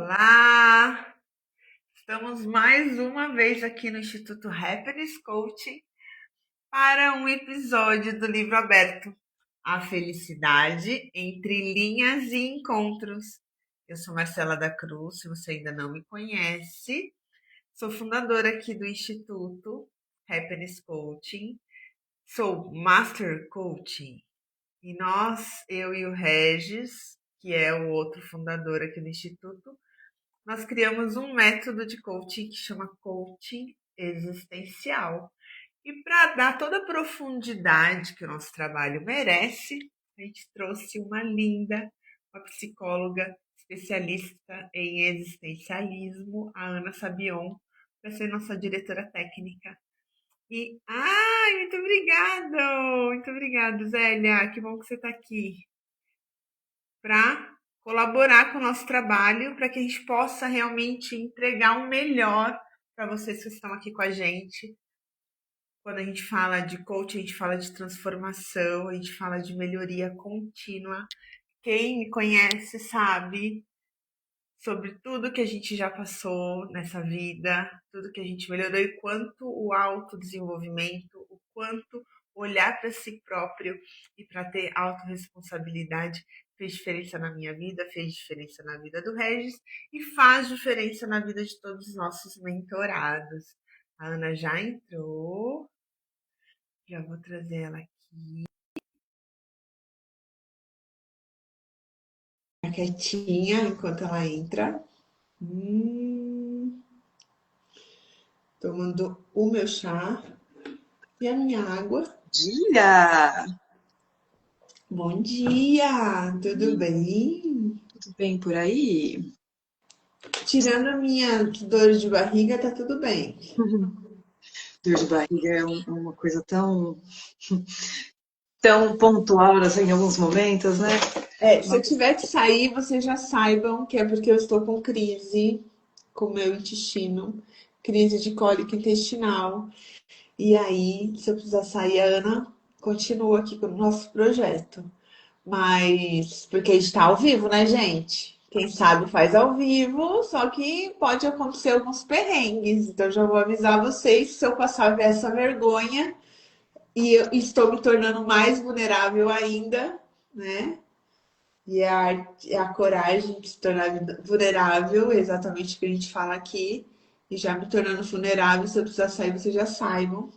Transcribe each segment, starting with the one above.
Olá! Estamos mais uma vez aqui no Instituto Happiness Coaching para um episódio do livro aberto A Felicidade entre Linhas e Encontros. Eu sou Marcela da Cruz, se você ainda não me conhece, sou fundadora aqui do Instituto Happiness Coaching, sou Master Coaching e eu e o Regis, que é o outro fundador aqui do Instituto, nós criamos um método de coaching que chama coaching existencial. E para dar toda a profundidade que o nosso trabalho merece, a gente trouxe uma linda, uma psicóloga especialista em existencialismo, a Ana Sabion, para ser nossa diretora técnica. Muito obrigado, Zélia, que bom que você está aqui para colaborar com o nosso trabalho, para que a gente possa realmente entregar o melhor para vocês que estão aqui com a gente. Quando a gente fala de coaching, a gente fala de transformação, a gente fala de melhoria contínua. Quem me conhece sabe sobre tudo que a gente já passou nessa vida, tudo que a gente melhorou e quanto o autodesenvolvimento, o quanto olhar para si próprio e para ter autorresponsabilidade fez diferença na minha vida, fez diferença na vida do Regis e faz diferença na vida de todos os nossos mentorados. A Ana já entrou, já vou trazer ela aqui. Quietinha enquanto ela entra. Tomando o meu chá e a minha água. Dia! Bom dia, tudo bem? Tudo bem por aí? Tirando a minha dor de barriga, tá tudo bem. Dor de barriga é uma coisa tão pontual assim, em alguns momentos, né? Se eu tiver que sair, vocês já saibam que é porque eu estou com crise com o meu intestino, crise de cólica intestinal. E aí, se eu precisar sair, a Ana continua aqui com o nosso projeto. Mas, porque a gente tá ao vivo, né, gente? Quem sabe faz ao vivo, só que pode acontecer alguns perrengues. Então, já vou avisar vocês, se eu passar a ver essa vergonha e eu estou me tornando mais vulnerável ainda, né? E a coragem de se tornar vulnerável, exatamente o que a gente fala aqui, e já me tornando vulnerável, se eu precisar sair, vocês já saibam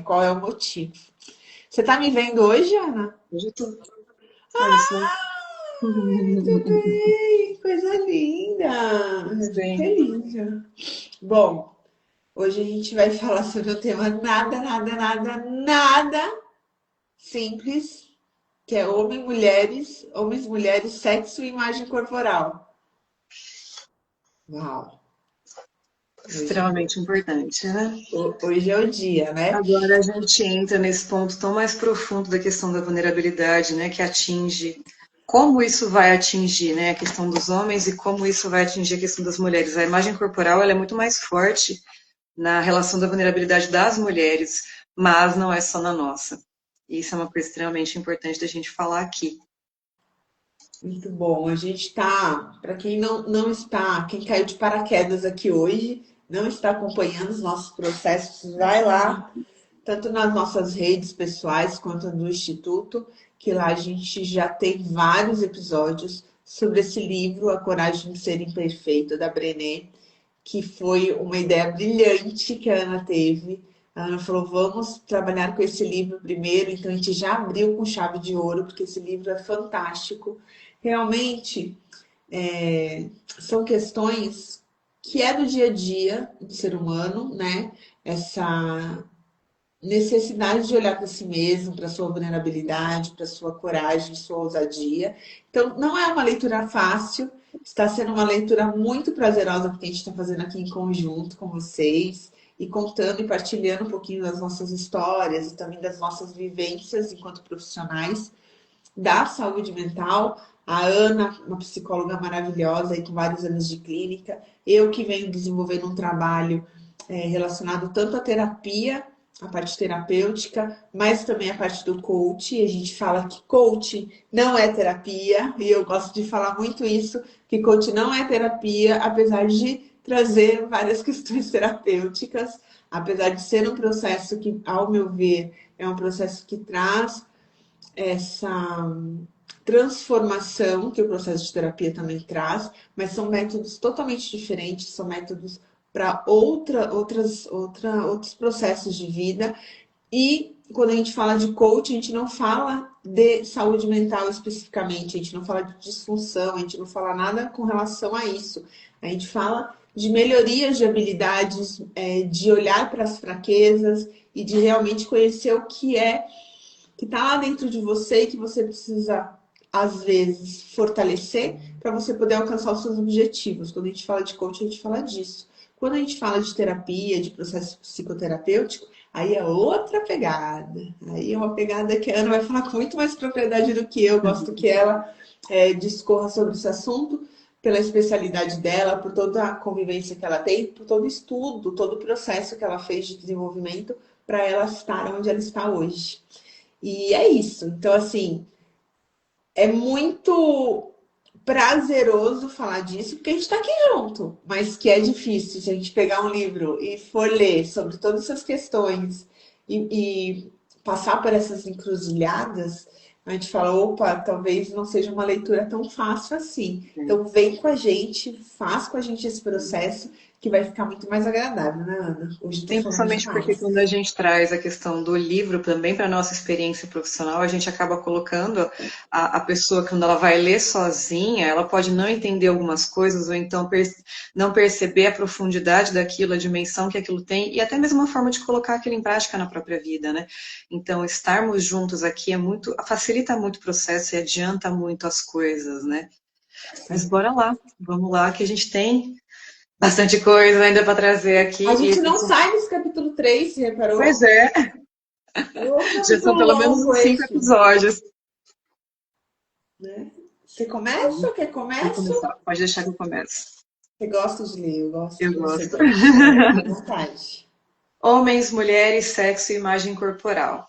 qual é o motivo. Você tá me vendo hoje, Ana? Hoje eu tô. Olha só. Muito bem, coisa linda. Eu fico Sim. feliz já. Bom, hoje a gente vai falar sobre um tema nada simples, que é homens, mulheres, sexo e imagem corporal. Uau! Extremamente importante, né? Hoje é o dia, né? Agora a gente entra nesse ponto tão mais profundo da questão da vulnerabilidade, né? Que atinge. Como isso vai atingir, né? A questão dos homens e como isso vai atingir a questão das mulheres. A imagem corporal ela é muito mais forte na relação da vulnerabilidade das mulheres, mas não é só na nossa. Isso é uma coisa extremamente importante da gente falar aqui. Muito bom. A gente está, para quem não está, quem caiu de paraquedas aqui hoje, não está acompanhando os nossos processos, vai lá, tanto nas nossas redes pessoais quanto no Instituto, que lá a gente já tem vários episódios sobre esse livro, A Coragem de Ser Imperfeito, da Brené, que foi uma ideia brilhante que a Ana teve. A Ana falou, vamos trabalhar com esse livro primeiro, então a gente já abriu com chave de ouro, porque esse livro é fantástico. Realmente, são questões que é do dia a dia do ser humano, né? Essa necessidade de olhar para si mesmo, para sua vulnerabilidade, para sua coragem, sua ousadia. Então, não é uma leitura fácil, está sendo uma leitura muito prazerosa, porque a gente está fazendo aqui em conjunto com vocês e contando e partilhando um pouquinho das nossas histórias e também das nossas vivências enquanto profissionais da saúde mental. A Ana, uma psicóloga maravilhosa aí com vários anos de clínica. Eu que venho desenvolvendo um trabalho relacionado tanto à terapia a parte terapêutica, mas também a parte do coach. A gente fala que coach não é terapia, e eu gosto de falar muito isso, que coach não é terapia, apesar de trazer várias questões terapêuticas, apesar de ser um processo que, ao meu ver, é um processo que traz essa transformação que o processo de terapia também traz, mas são métodos totalmente diferentes, são métodos para outros processos de vida. E quando a gente fala de coach, a gente não fala de saúde mental especificamente, a gente não fala de disfunção, a gente não fala nada com relação a isso. A gente fala de melhorias de habilidades, de olhar para as fraquezas e de realmente conhecer o que está lá dentro de você e que você precisa, às vezes, fortalecer para você poder alcançar os seus objetivos. Quando a gente fala de coaching, a gente fala disso. Quando a gente fala de terapia, de processo psicoterapêutico, aí é outra pegada. Aí é uma pegada que a Ana vai falar com muito mais propriedade do que eu. Gosto que ela discorra sobre esse assunto, pela especialidade dela, por toda a convivência que ela tem, por todo o estudo, todo o processo que ela fez de desenvolvimento para ela estar onde ela está hoje. E é isso. Então, assim, é muito prazeroso falar disso, porque a gente está aqui junto, mas que é difícil se a gente pegar um livro e for ler sobre todas essas questões e passar por essas encruzilhadas, a gente fala, opa, talvez não seja uma leitura tão fácil assim. Então vem com a gente, faz com a gente esse processo, que vai ficar muito mais agradável, né, Ana? Hoje eu tô falando Principalmente porque demais. quando a gente traz a questão do livro também para a nossa experiência profissional, a gente acaba colocando a pessoa, quando ela vai ler sozinha, ela pode não entender algumas coisas, ou então não perceber a profundidade daquilo, a dimensão que aquilo tem, e até mesmo uma forma de colocar aquilo em prática na própria vida, né? Então, estarmos juntos aqui facilita muito o processo e adianta muito as coisas, né? Mas bora lá, vamos lá, que a gente tem bastante coisa ainda para trazer A aqui. gente não sai desse capítulo 3, você Pois reparou? é, Ô, já são capítulo pelo menos longo uns 5 esse, episódios. né? Você começa? Quer Vou começo? começar. Pode deixar que eu comece. Você gosta de ler, eu gosto Eu de você gosto. também. Então, fica à vontade. Homens, mulheres, sexo e imagem corporal.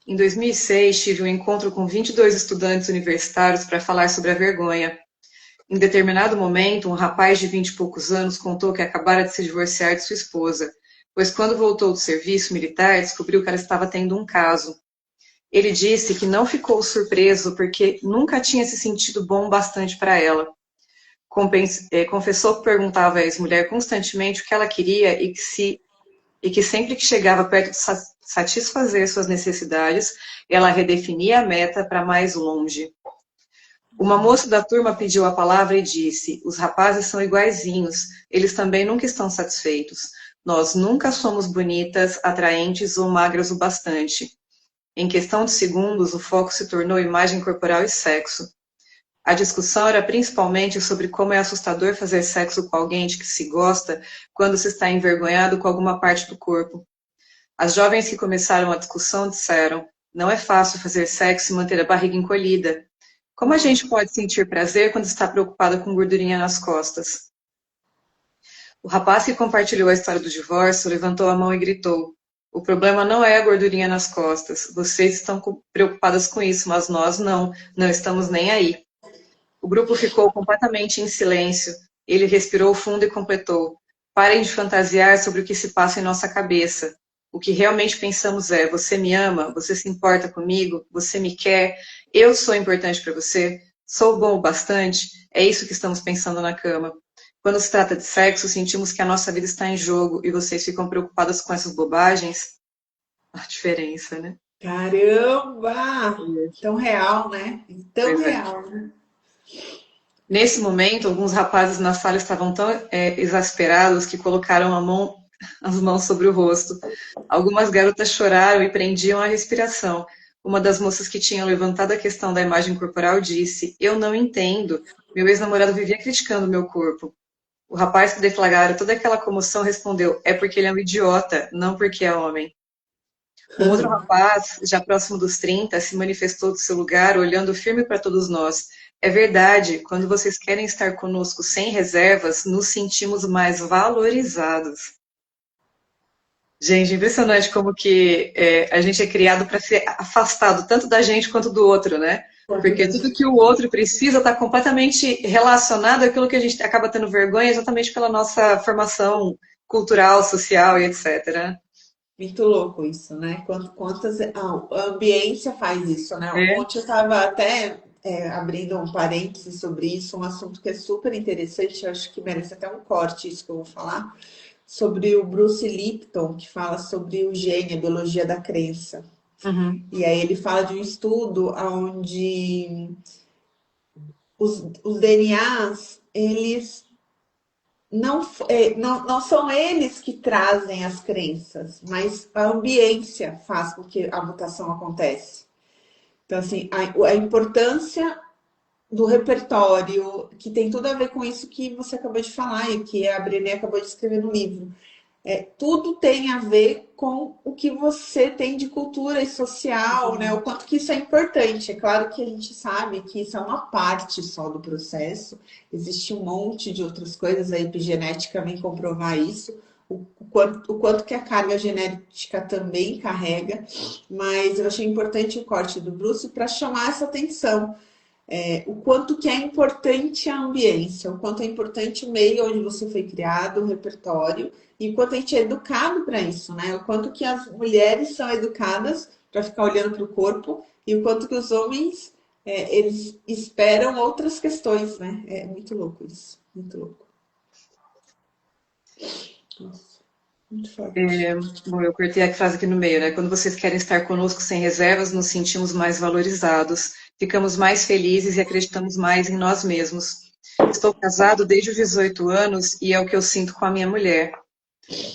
Em 2006, tive um encontro com 22 estudantes universitários para falar sobre a vergonha. Em determinado momento, um rapaz de 20 e poucos anos contou que acabara de se divorciar de sua esposa, pois quando voltou do serviço militar, descobriu que ela estava tendo um caso. Ele disse que não ficou surpreso porque nunca tinha se sentido bom bastante para ela. Confessou que perguntava à ex-mulher constantemente o que ela queria e que sempre que chegava perto de satisfazer suas necessidades, ela redefinia a meta para mais longe. Uma moça da turma pediu a palavra e disse: os rapazes são iguaizinhos, eles também nunca estão satisfeitos. Nós nunca somos bonitas, atraentes ou magras o bastante. Em questão de segundos, o foco se tornou imagem corporal e sexo. A discussão era principalmente sobre como é assustador fazer sexo com alguém de que se gosta quando se está envergonhado com alguma parte do corpo. As jovens que começaram a discussão disseram: não é fácil fazer sexo e manter a barriga encolhida. Como a gente pode sentir prazer quando está preocupada com gordurinha nas costas? O rapaz que compartilhou a história do divórcio levantou a mão e gritou: o problema não é a gordurinha nas costas. Vocês estão preocupadas com isso, mas nós não. Não estamos nem aí. O grupo ficou completamente em silêncio. Ele respirou fundo e completou: parem de fantasiar sobre o que se passa em nossa cabeça. O que realmente pensamos é: você me ama? Você se importa comigo? Você me quer? Eu sou importante para você? Sou bom o bastante? É isso que estamos pensando na cama. Quando se trata de sexo, sentimos que a nossa vida está em jogo e vocês ficam preocupadas com essas bobagens? A diferença, né? Caramba! Tão real, né? Tão Pois é. real, né? Nesse momento, alguns rapazes na sala estavam tão exasperados que colocaram as mãos sobre o rosto. Algumas garotas choraram e prendiam a respiração. Uma das moças que tinha levantado a questão da imagem corporal disse: eu não entendo. Meu ex-namorado vivia criticando meu corpo. O rapaz que deflagrara toda aquela comoção respondeu: é porque ele é um idiota, não porque é homem. Um outro rapaz, já próximo dos 30, se manifestou do seu lugar, olhando firme para todos nós. É verdade, quando vocês querem estar conosco sem reservas, nos sentimos mais valorizados. Gente, impressionante como que a gente é criado para ser afastado tanto da gente quanto do outro, né? Porque tudo que o outro precisa está completamente relacionado àquilo que a gente acaba tendo vergonha exatamente pela nossa formação cultural, social e etc. Muito louco isso, né? A ambiência faz isso, né? É. Ontem eu estava até abrindo um parêntese sobre isso, um assunto que é super interessante, eu acho que merece até um corte isso que eu vou falar, sobre o Bruce Lipton, que fala sobre o gene, a biologia da crença. Uhum. E aí ele fala de um estudo onde os DNAs, eles não são eles que trazem as crenças, mas a ambiência faz com que a mutação acontece. Então, assim, a importância do repertório, que tem tudo a ver com isso que você acabou de falar e que a Brené acabou de escrever no livro. Tudo tem a ver com o que você tem de cultura e social, né? O quanto que isso é importante. É claro que a gente sabe que isso é uma parte só do processo. Existe um monte de outras coisas, a epigenética vem comprovar isso. O quanto que a carga genética também carrega, mas eu achei importante o corte do Bruce para chamar essa atenção. O quanto que é importante a ambiência, o quanto é importante o meio onde você foi criado, o repertório, e o quanto a gente é educado para isso, né? O quanto que as mulheres são educadas para ficar olhando para o corpo e o quanto que os homens eles esperam outras questões, né? É muito louco isso, muito louco. Nossa, muito forte. Bom, eu cortei a frase aqui no meio, né? Quando vocês querem estar conosco sem reservas, nos sentimos mais valorizados, ficamos mais felizes e acreditamos mais em nós mesmos. Estou casado desde os 18 anos e é o que eu sinto com a minha mulher.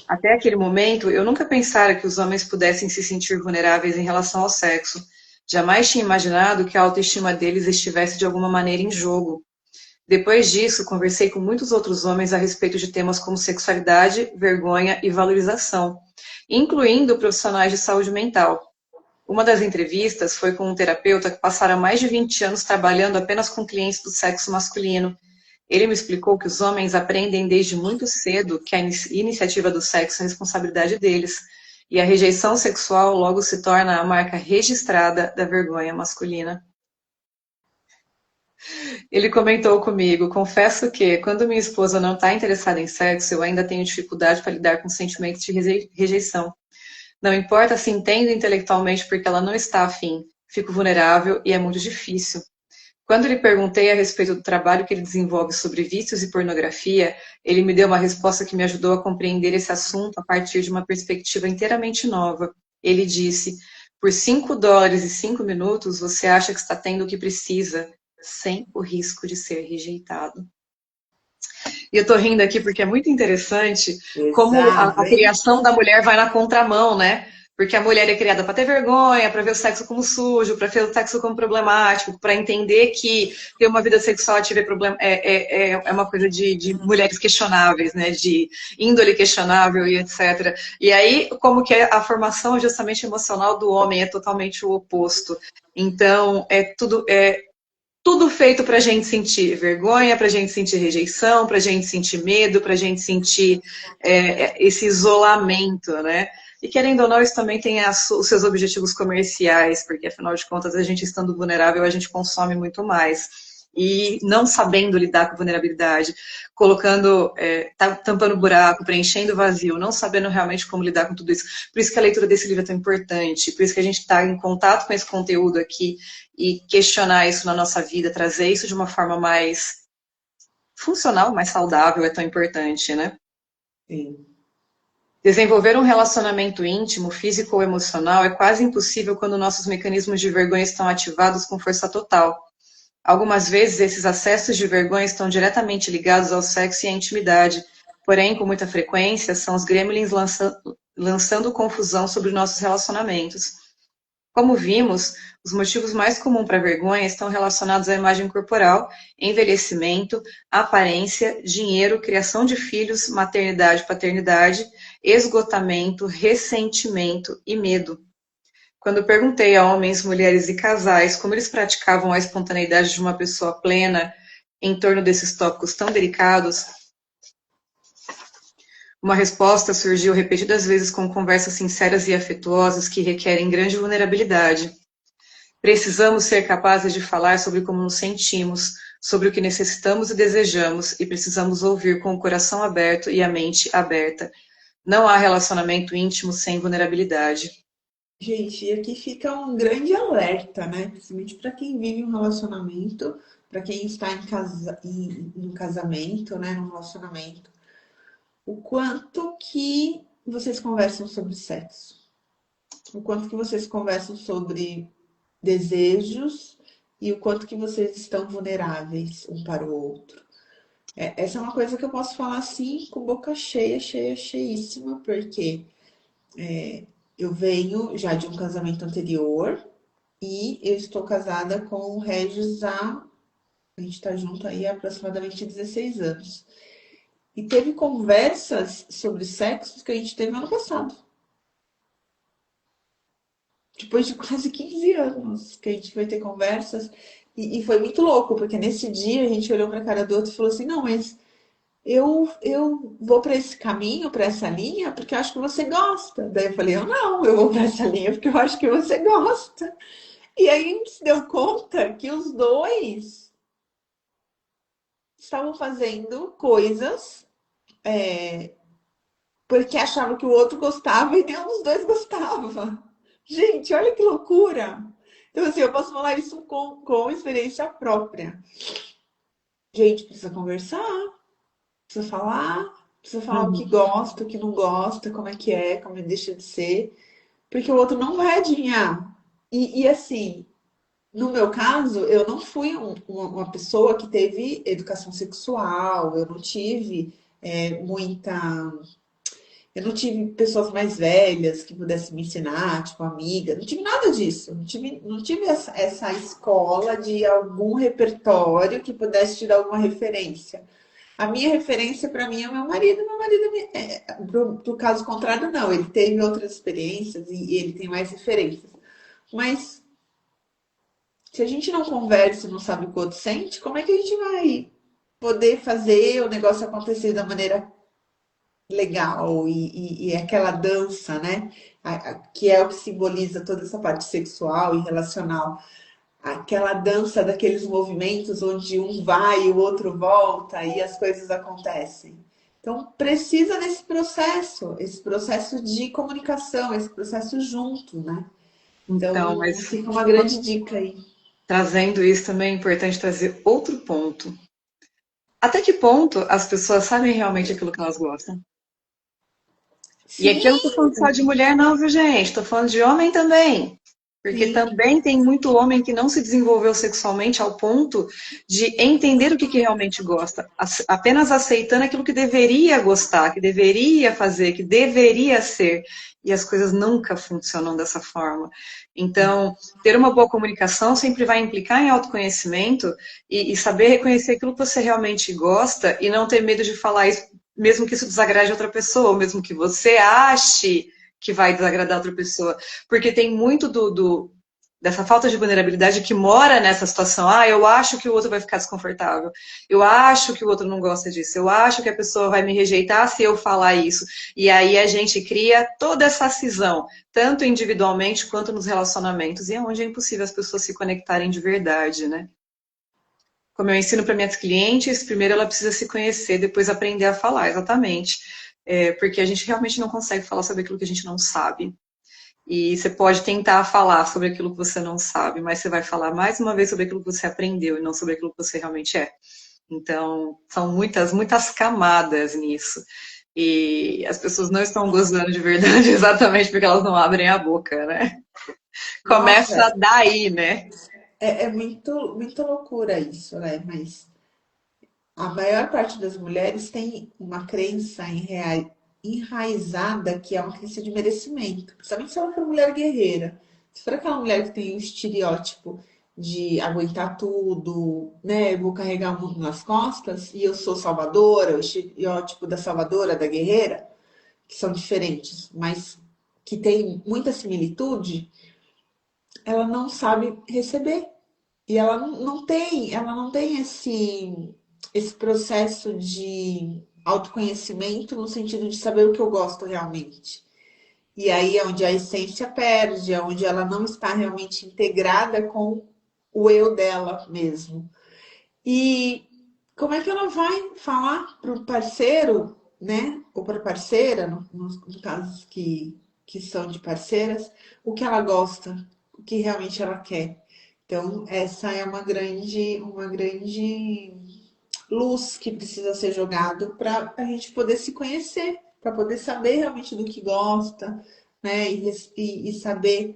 Até aquele momento, eu nunca pensara que os homens pudessem se sentir vulneráveis em relação ao sexo. Jamais tinha imaginado que a autoestima deles estivesse de alguma maneira em jogo. Depois disso, conversei com muitos outros homens a respeito de temas como sexualidade, vergonha e valorização, incluindo profissionais de saúde mental. Uma das entrevistas foi com um terapeuta que passara mais de 20 anos trabalhando apenas com clientes do sexo masculino. Ele me explicou que os homens aprendem desde muito cedo que a iniciativa do sexo é responsabilidade deles, e a rejeição sexual logo se torna a marca registrada da vergonha masculina. Ele comentou comigo: confesso que, quando minha esposa não está interessada em sexo, eu ainda tenho dificuldade para lidar com sentimentos de rejeição. Não importa se entendo intelectualmente porque ela não está afim, fico vulnerável e é muito difícil. Quando lhe perguntei a respeito do trabalho que ele desenvolve sobre vícios e pornografia, ele me deu uma resposta que me ajudou a compreender esse assunto a partir de uma perspectiva inteiramente nova. Ele disse: por $5 e 5 minutos, você acha que está tendo o que precisa, sem o risco de ser rejeitado. E eu estou rindo aqui porque é muito interessante como Exato, a hein? criação da mulher vai na contramão, né? Porque a mulher é criada para ter vergonha, para ver o sexo como sujo, para ver o sexo como problemático, para entender que ter uma vida sexual ativa é uma coisa de mulheres questionáveis, né? De índole questionável e etc. E aí, como que a formação justamente emocional do homem é totalmente o oposto. Então, tudo feito para a gente sentir vergonha, para a gente sentir rejeição, para a gente sentir medo, para a gente sentir esse isolamento, né? E querendo ou não, isso também tem os seus objetivos comerciais, porque afinal de contas, a gente estando vulnerável, a gente consome muito mais. E não sabendo lidar com vulnerabilidade, colocando, tampando buraco, preenchendo vazio, não sabendo realmente como lidar com tudo isso. Por isso que a leitura desse livro é tão importante, por isso que a gente está em contato com esse conteúdo aqui e questionar isso na nossa vida, trazer isso de uma forma mais funcional, mais saudável é tão importante, né? Sim. Desenvolver um relacionamento íntimo, físico ou emocional é quase impossível quando nossos mecanismos de vergonha estão ativados com força total. Algumas vezes, esses acessos de vergonha estão diretamente ligados ao sexo e à intimidade, porém, com muita frequência, são os gremlins lançando confusão sobre nossos relacionamentos. Como vimos, os motivos mais comuns para a vergonha estão relacionados à imagem corporal, envelhecimento, aparência, dinheiro, criação de filhos, maternidade, paternidade, esgotamento, ressentimento e medo. Quando perguntei a homens, mulheres e casais como eles praticavam a espontaneidade de uma pessoa plena em torno desses tópicos tão delicados, Uma resposta surgiu repetidas vezes com conversas sinceras e afetuosas que requerem grande vulnerabilidade. Precisamos ser capazes de falar sobre como nos sentimos, sobre o que necessitamos e desejamos, e precisamos ouvir com o coração aberto e a mente aberta. Não há relacionamento íntimo sem vulnerabilidade. Gente, e aqui fica um grande alerta, né? Principalmente para quem vive um relacionamento, para quem está em um casamento, né? Num relacionamento. O quanto que vocês conversam sobre sexo? O quanto que vocês conversam sobre desejos e o quanto que vocês estão vulneráveis um para o outro? Essa é uma coisa que eu posso falar assim, com boca cheia, cheia, cheíssima, porque eu venho já de um casamento anterior e eu estou casada com o Regis a gente está junto aí há aproximadamente 16 anos. E teve conversas sobre sexo que a gente teve ano passado. Depois de quase 15 anos que a gente vai ter conversas. E foi muito louco, porque nesse dia a gente olhou para a cara do outro e falou assim: não, mas eu vou para esse caminho, para essa linha, porque eu acho que você gosta. Daí eu falei: eu não, eu vou para essa linha porque eu acho que você gosta. E aí a gente se deu conta que os dois estavam fazendo coisas porque achavam que o outro gostava e nenhum dos dois gostava. Gente, olha que loucura! Então, assim, eu posso falar isso com experiência própria. Gente, precisa precisa falar o que Uhum. gosta, o que não gosta, como é, deixa de ser, porque o outro não vai adivinhar. E assim, no meu caso, eu não fui uma pessoa que teve educação sexual, eu não tive muita. Eu não tive pessoas mais velhas que pudessem me ensinar, tipo amiga, não tive nada disso. Não tive essa escola de algum repertório que pudesse te dar alguma referência. A minha referência para mim é meu marido pro caso contrário, não. Ele teve outras experiências e ele tem mais referências. Mas se a gente não conversa e não sabe o que o outro sente, como é que a gente vai poder fazer o negócio acontecer da maneira legal e aquela dança, né? Que é o que simboliza toda essa parte sexual e relacional. Aquela dança daqueles movimentos onde um vai e o outro volta e as coisas acontecem. Então, precisa desse processo, esse processo de comunicação, esse processo junto, né? Então, Então, mas fica uma grande dica aí. trazendo isso também é importante trazer outro ponto. Até que ponto as pessoas sabem realmente aquilo que elas gostam? E aqui eu não Sim, estou falando só de mulher, não, viu, gente? Estou falando de homem também. Porque sim. também tem muito homem que não se desenvolveu sexualmente ao ponto de entender o que realmente gosta, apenas aceitando aquilo que deveria gostar, que deveria fazer, que deveria ser. E as coisas nunca funcionam dessa forma. Então, ter uma boa comunicação sempre vai implicar em autoconhecimento e saber reconhecer aquilo que você realmente gosta e não ter medo de falar isso, mesmo que isso desagrade outra pessoa, ou mesmo que você ache que vai desagradar outra pessoa. Porque tem muito dessa falta de vulnerabilidade que mora nessa situação. Ah, eu acho que o outro vai ficar desconfortável. Eu acho que o outro não gosta disso. Eu acho que a pessoa vai me rejeitar se eu falar isso. E aí a gente cria toda essa cisão, tanto individualmente quanto nos relacionamentos. E é onde é impossível as pessoas se conectarem de verdade, né? Como eu ensino para minhas clientes, primeiro ela precisa se conhecer, depois aprender a falar, exatamente. Porque a gente realmente não consegue falar sobre aquilo que a gente não sabe. E você pode tentar falar sobre aquilo que você não sabe, mas você vai falar mais uma vez sobre aquilo que você aprendeu e não sobre aquilo que você realmente é. Então, são muitas, muitas camadas nisso. E as pessoas não estão gozando de verdade exatamente porque elas não abrem a boca, né? Nossa, Começa daí, né? é muito, muita loucura isso, né? Mas a maior parte das mulheres tem uma crença enraizada que é uma crença de merecimento. Principalmente se ela for mulher guerreira. Se for aquela mulher que tem o estereótipo de aguentar tudo, né? Eu vou carregar o mundo nas costas e eu sou salvadora, o estereótipo da salvadora, da guerreira, que são diferentes, mas que tem muita similitude, ela não sabe receber. E ela não tem esse processo de autoconhecimento no sentido de saber o que eu gosto realmente. E aí é onde a essência perde, é onde ela não está realmente integrada com o eu dela mesmo. E como é que ela vai falar para o parceiro, né? Ou para a parceira, no caso que são de parceiras, o que ela gosta, o que realmente ela quer. Então, essa é uma grande luz que precisa ser jogado para a gente poder se conhecer, para poder saber realmente do que gosta, né? E saber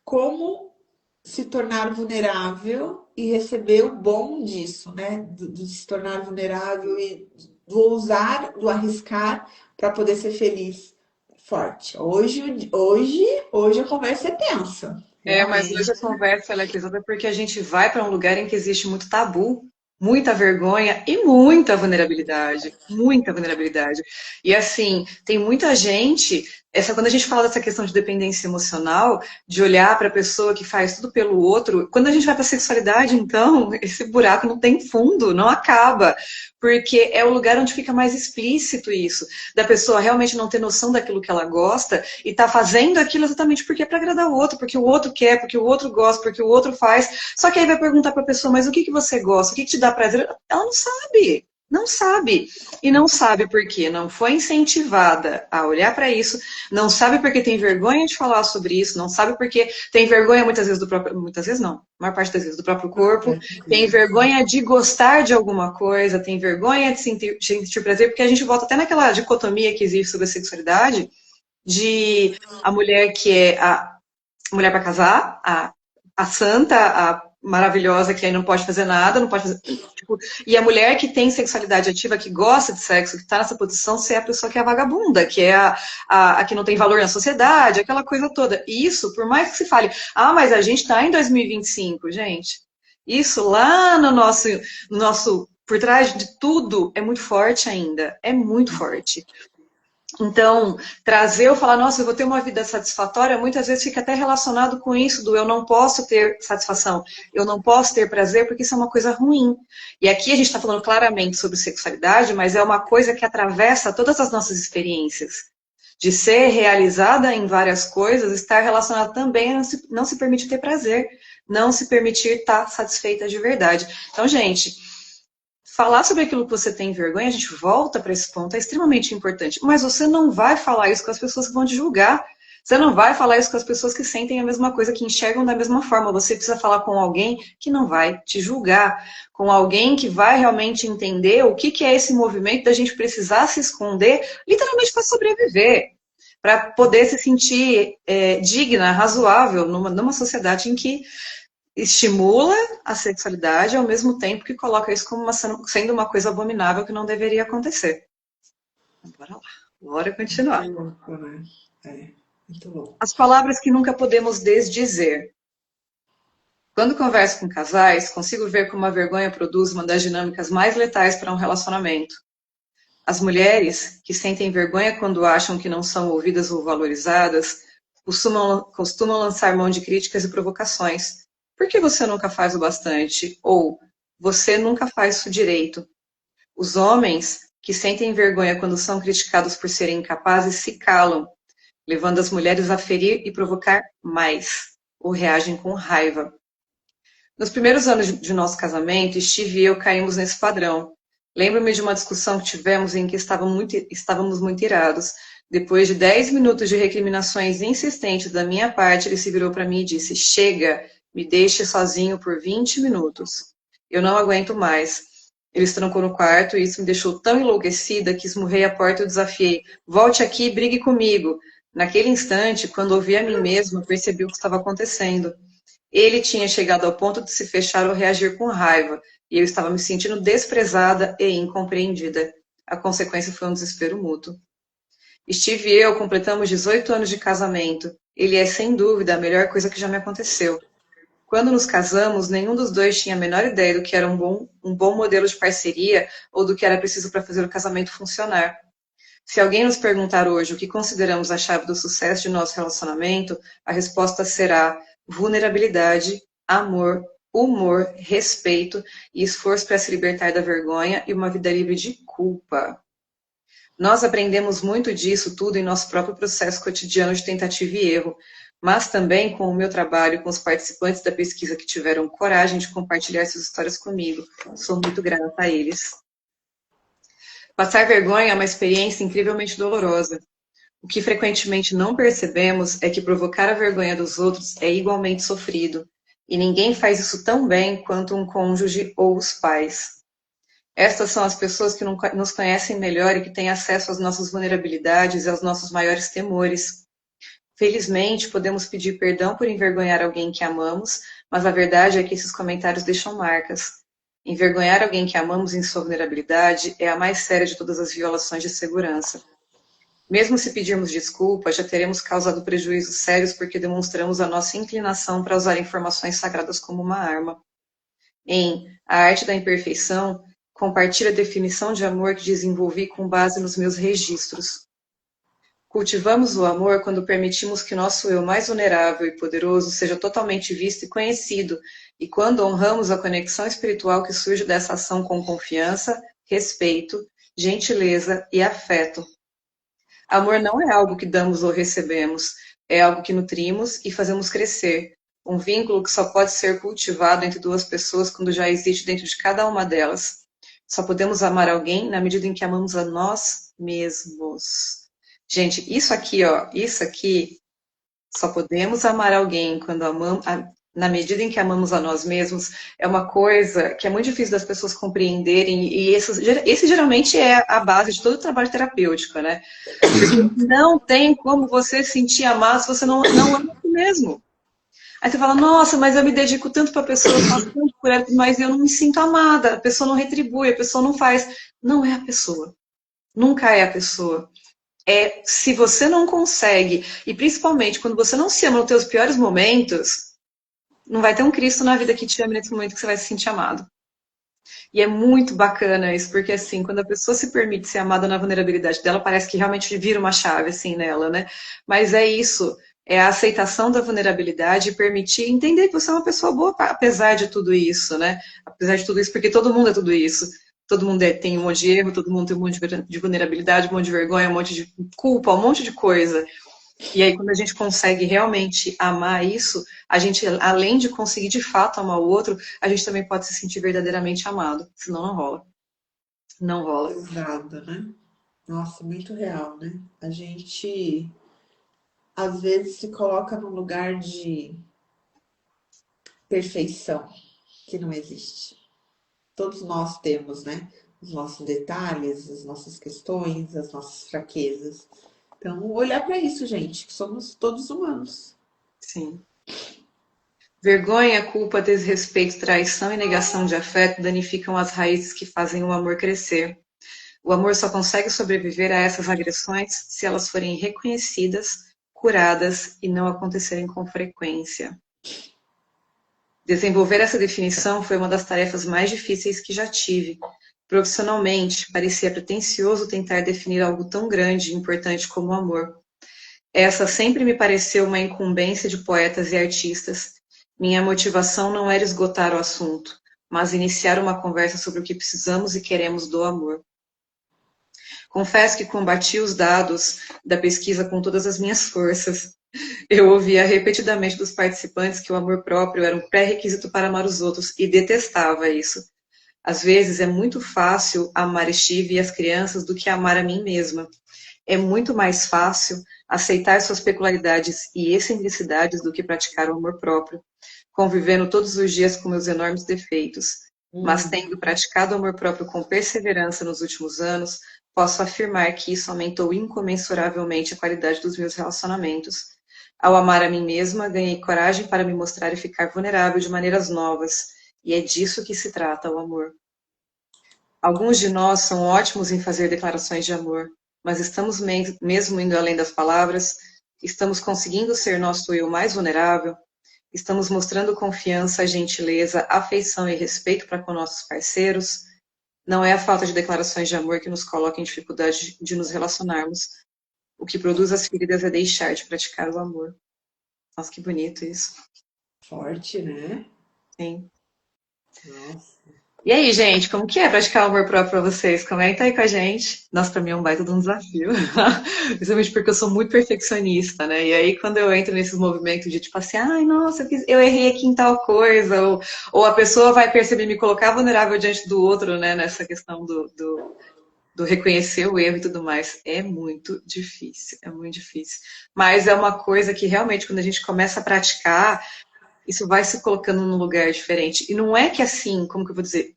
como se tornar vulnerável e receber o bom disso, né? De se tornar vulnerável e do ousar, do arriscar para poder ser feliz, forte. Hoje a conversa é tensa, Mas realmente. hoje a conversa ela é pesada porque a gente vai para um lugar em que existe muito tabu, muita vergonha e muita vulnerabilidade. Muita vulnerabilidade. E assim, tem muita gente. Quando a gente fala dessa questão de dependência emocional, de olhar para a pessoa que faz tudo pelo outro, quando a gente vai para a sexualidade, então, esse buraco não tem fundo, não acaba. Porque é o lugar onde fica mais explícito isso, da pessoa realmente não ter noção daquilo que ela gosta e tá fazendo aquilo exatamente porque é para agradar o outro, porque o outro quer, porque o outro gosta, porque o outro faz. Só que aí vai perguntar para a pessoa, mas o que você gosta? O que te dá prazer? Ela não sabe. Não sabe. E não sabe porque não foi incentivada a olhar para isso, não sabe porque tem vergonha de falar sobre isso, não sabe porque tem vergonha muitas vezes do próprio. Muitas vezes não, a maior parte das vezes do próprio corpo, tem vergonha de gostar de alguma coisa, tem vergonha de sentir prazer, porque a gente volta até naquela dicotomia que existe sobre a sexualidade, de a mulher que é a mulher para casar, a santa, a maravilhosa que aí não pode fazer nada, não pode fazer. Tipo, e a mulher que tem sexualidade ativa, que gosta de sexo, que está nessa posição, ser a pessoa que é a vagabunda, que é a que não tem valor na sociedade, aquela coisa toda. E isso, por mais que se fale, mas a gente está em 2025, gente. Isso lá no nosso, por trás de tudo, é muito forte ainda. É muito forte. Então, trazer ou falar, nossa, eu vou ter uma vida satisfatória, muitas vezes fica até relacionado com isso do eu não posso ter satisfação, eu não posso ter prazer, porque isso é uma coisa ruim. E aqui a gente está falando claramente sobre sexualidade, mas é uma coisa que atravessa todas as nossas experiências. De ser realizada em várias coisas, estar relacionada também a não se permitir ter prazer, não se permitir estar satisfeita de verdade. Então, gente, falar sobre aquilo que você tem vergonha, a gente volta para esse ponto, é extremamente importante. Mas você não vai falar isso com as pessoas que vão te julgar. Você não vai falar isso com as pessoas que sentem a mesma coisa, que enxergam da mesma forma. Você precisa falar com alguém que não vai te julgar, com alguém que vai realmente entender o que é esse movimento da gente precisar se esconder, literalmente para sobreviver, para poder se sentir digna, razoável, numa sociedade em que estimula a sexualidade ao mesmo tempo que coloca isso como sendo uma coisa abominável que não deveria acontecer. Bora lá, bora continuar. Muito louco, né? Muito louco. As palavras que nunca podemos desdizer. Quando converso com casais, consigo ver como a vergonha produz uma das dinâmicas mais letais para um relacionamento. As mulheres, que sentem vergonha quando acham que não são ouvidas ou valorizadas, costumam lançar mão de críticas e provocações. Por que você nunca faz o bastante? Ou você nunca faz isso direito. Os homens, que sentem vergonha quando são criticados por serem incapazes, se calam, levando as mulheres a ferir e provocar mais, ou reagem com raiva. Nos primeiros anos de nosso casamento, Steve e eu caímos nesse padrão. Lembro-me de uma discussão que tivemos em que estávamos muito irados. Depois de 10 minutos de recriminações insistentes da minha parte, ele se virou para mim e disse: chega, me deixe sozinho por 20 minutos. Eu não aguento mais. Ele se trancou no quarto e isso me deixou tão enlouquecida que esmurrei a porta e o desafiei. Volte aqui e brigue comigo. Naquele instante, quando ouvi a mim mesma, percebi o que estava acontecendo. Ele tinha chegado ao ponto de se fechar ou reagir com raiva, e eu estava me sentindo desprezada e incompreendida. A consequência foi um desespero mútuo. Steve e eu completamos 18 anos de casamento. Ele é, sem dúvida, a melhor coisa que já me aconteceu. Quando nos casamos, nenhum dos dois tinha a menor ideia do que era um bom modelo de parceria ou do que era preciso para fazer o casamento funcionar. Se alguém nos perguntar hoje o que consideramos a chave do sucesso de nosso relacionamento, a resposta será vulnerabilidade, amor humor, respeito e esforço para se libertar da vergonha e uma vida livre de culpa. Nós aprendemos muito disso tudo em nosso próprio processo cotidiano de tentativa e erro, mas também com o meu trabalho com os participantes da pesquisa que tiveram coragem de compartilhar suas histórias comigo. Sou muito grata a eles. Passar vergonha é uma experiência incrivelmente dolorosa. O que frequentemente não percebemos é que provocar a vergonha dos outros é igualmente sofrido, e ninguém faz isso tão bem quanto um cônjuge ou os pais. Estas são as pessoas que nos conhecem melhor e que têm acesso às nossas vulnerabilidades e aos nossos maiores temores. Felizmente, podemos pedir perdão por envergonhar alguém que amamos, mas a verdade é que esses comentários deixam marcas. Envergonhar alguém que amamos em sua vulnerabilidade é a mais séria de todas as violações de segurança. Mesmo se pedirmos desculpa, já teremos causado prejuízos sérios porque demonstramos a nossa inclinação para usar informações sagradas como uma arma. Em A Arte da Imperfeição, compartilho a definição de amor que desenvolvi com base nos meus registros. Cultivamos o amor quando permitimos que nosso eu mais vulnerável e poderoso seja totalmente visto e conhecido, e quando honramos a conexão espiritual que surge dessa ação com confiança, respeito, gentileza e afeto. Amor não é algo que damos ou recebemos, é algo que nutrimos e fazemos crescer. Um vínculo que só pode ser cultivado entre duas pessoas quando já existe dentro de cada uma delas. Só podemos amar alguém na medida em que amamos a nós mesmos. Gente, isso aqui, ó, isso aqui, só podemos amar alguém quando amamos, na medida em que amamos a nós mesmos, é uma coisa que é muito difícil das pessoas compreenderem, e esse geralmente é a base de todo o trabalho terapêutico, né? Porque não tem como você se sentir amado se você não ama a si mesmo. Aí você fala, nossa, mas eu me dedico tanto para a pessoa, eu faço tanto por ela, mas eu não me sinto amada, a pessoa não retribui, a pessoa não faz. Não é a pessoa. Nunca é a pessoa. É se você não consegue, e principalmente quando você não se ama nos teus piores momentos, não vai ter um Cristo na vida que te ame nesse momento que você vai se sentir amado. E é muito bacana isso, porque assim, quando a pessoa se permite ser amada na vulnerabilidade dela, parece que realmente vira uma chave assim nela, né? Mas é isso, é a aceitação da vulnerabilidade e permitir entender que você é uma pessoa boa, apesar de tudo isso, né? Apesar de tudo isso, porque todo mundo é tudo isso. Todo mundo tem um monte de erro, todo mundo tem um monte de vulnerabilidade, um monte de vergonha, um monte de culpa, um monte de coisa. E aí, quando a gente consegue realmente amar isso, a gente, além de conseguir de fato amar o outro, a gente também pode se sentir verdadeiramente amado. Senão não rola. Não rola. Exato, né? Nossa, muito real, né? A gente às vezes se coloca num lugar de perfeição que não existe. Todos nós temos, né? Os nossos detalhes, as nossas questões, as nossas fraquezas. Então, olhar para isso, gente, que somos todos humanos. Sim. Vergonha, culpa, desrespeito, traição e negação de afeto danificam as raízes que fazem o amor crescer. O amor só consegue sobreviver a essas agressões se elas forem reconhecidas, curadas e não acontecerem com frequência. Desenvolver essa definição foi uma das tarefas mais difíceis que já tive. Profissionalmente, parecia pretensioso tentar definir algo tão grande e importante como o amor. Essa sempre me pareceu uma incumbência de poetas e artistas. Minha motivação não era esgotar o assunto, mas iniciar uma conversa sobre o que precisamos e queremos do amor. Confesso que combati os dados da pesquisa com todas as minhas forças. Eu ouvia repetidamente dos participantes que o amor próprio era um pré-requisito para amar os outros e detestava isso. Às vezes é muito fácil amar Steve e as crianças do que amar a mim mesma. É muito mais fácil aceitar suas peculiaridades e excentricidades do que praticar o amor próprio, convivendo todos os dias com meus enormes defeitos. Mas tendo praticado o amor próprio com perseverança nos últimos anos, posso afirmar que isso aumentou incomensuravelmente a qualidade dos meus relacionamentos. Ao amar a mim mesma, ganhei coragem para me mostrar e ficar vulnerável de maneiras novas, e é disso que se trata o amor. Alguns de nós são ótimos em fazer declarações de amor, mas estamos mesmo indo além das palavras? Estamos conseguindo ser nosso eu mais vulnerável? Estamos mostrando confiança, gentileza, afeição e respeito para com nossos parceiros? Não é a falta de declarações de amor que nos coloca em dificuldade de nos relacionarmos. O que produz as feridas é deixar de praticar o amor. Nossa, que bonito isso. Forte, né? Sim. Nossa. E aí, gente, como que é praticar o amor próprio pra vocês? Comenta aí com a gente. Nossa, pra mim é um baita de um desafio. Principalmente porque eu sou muito perfeccionista, né? E aí, quando eu entro nesses movimentos de tipo assim, ai, nossa, eu errei aqui em tal coisa, ou a pessoa vai perceber me colocar vulnerável diante do outro, né? Nessa questão do reconhecer o erro e tudo mais. É muito difícil, é muito difícil. Mas é uma coisa que realmente, quando a gente começa a praticar, isso vai se colocando num lugar diferente. E não é que assim, como que eu vou dizer?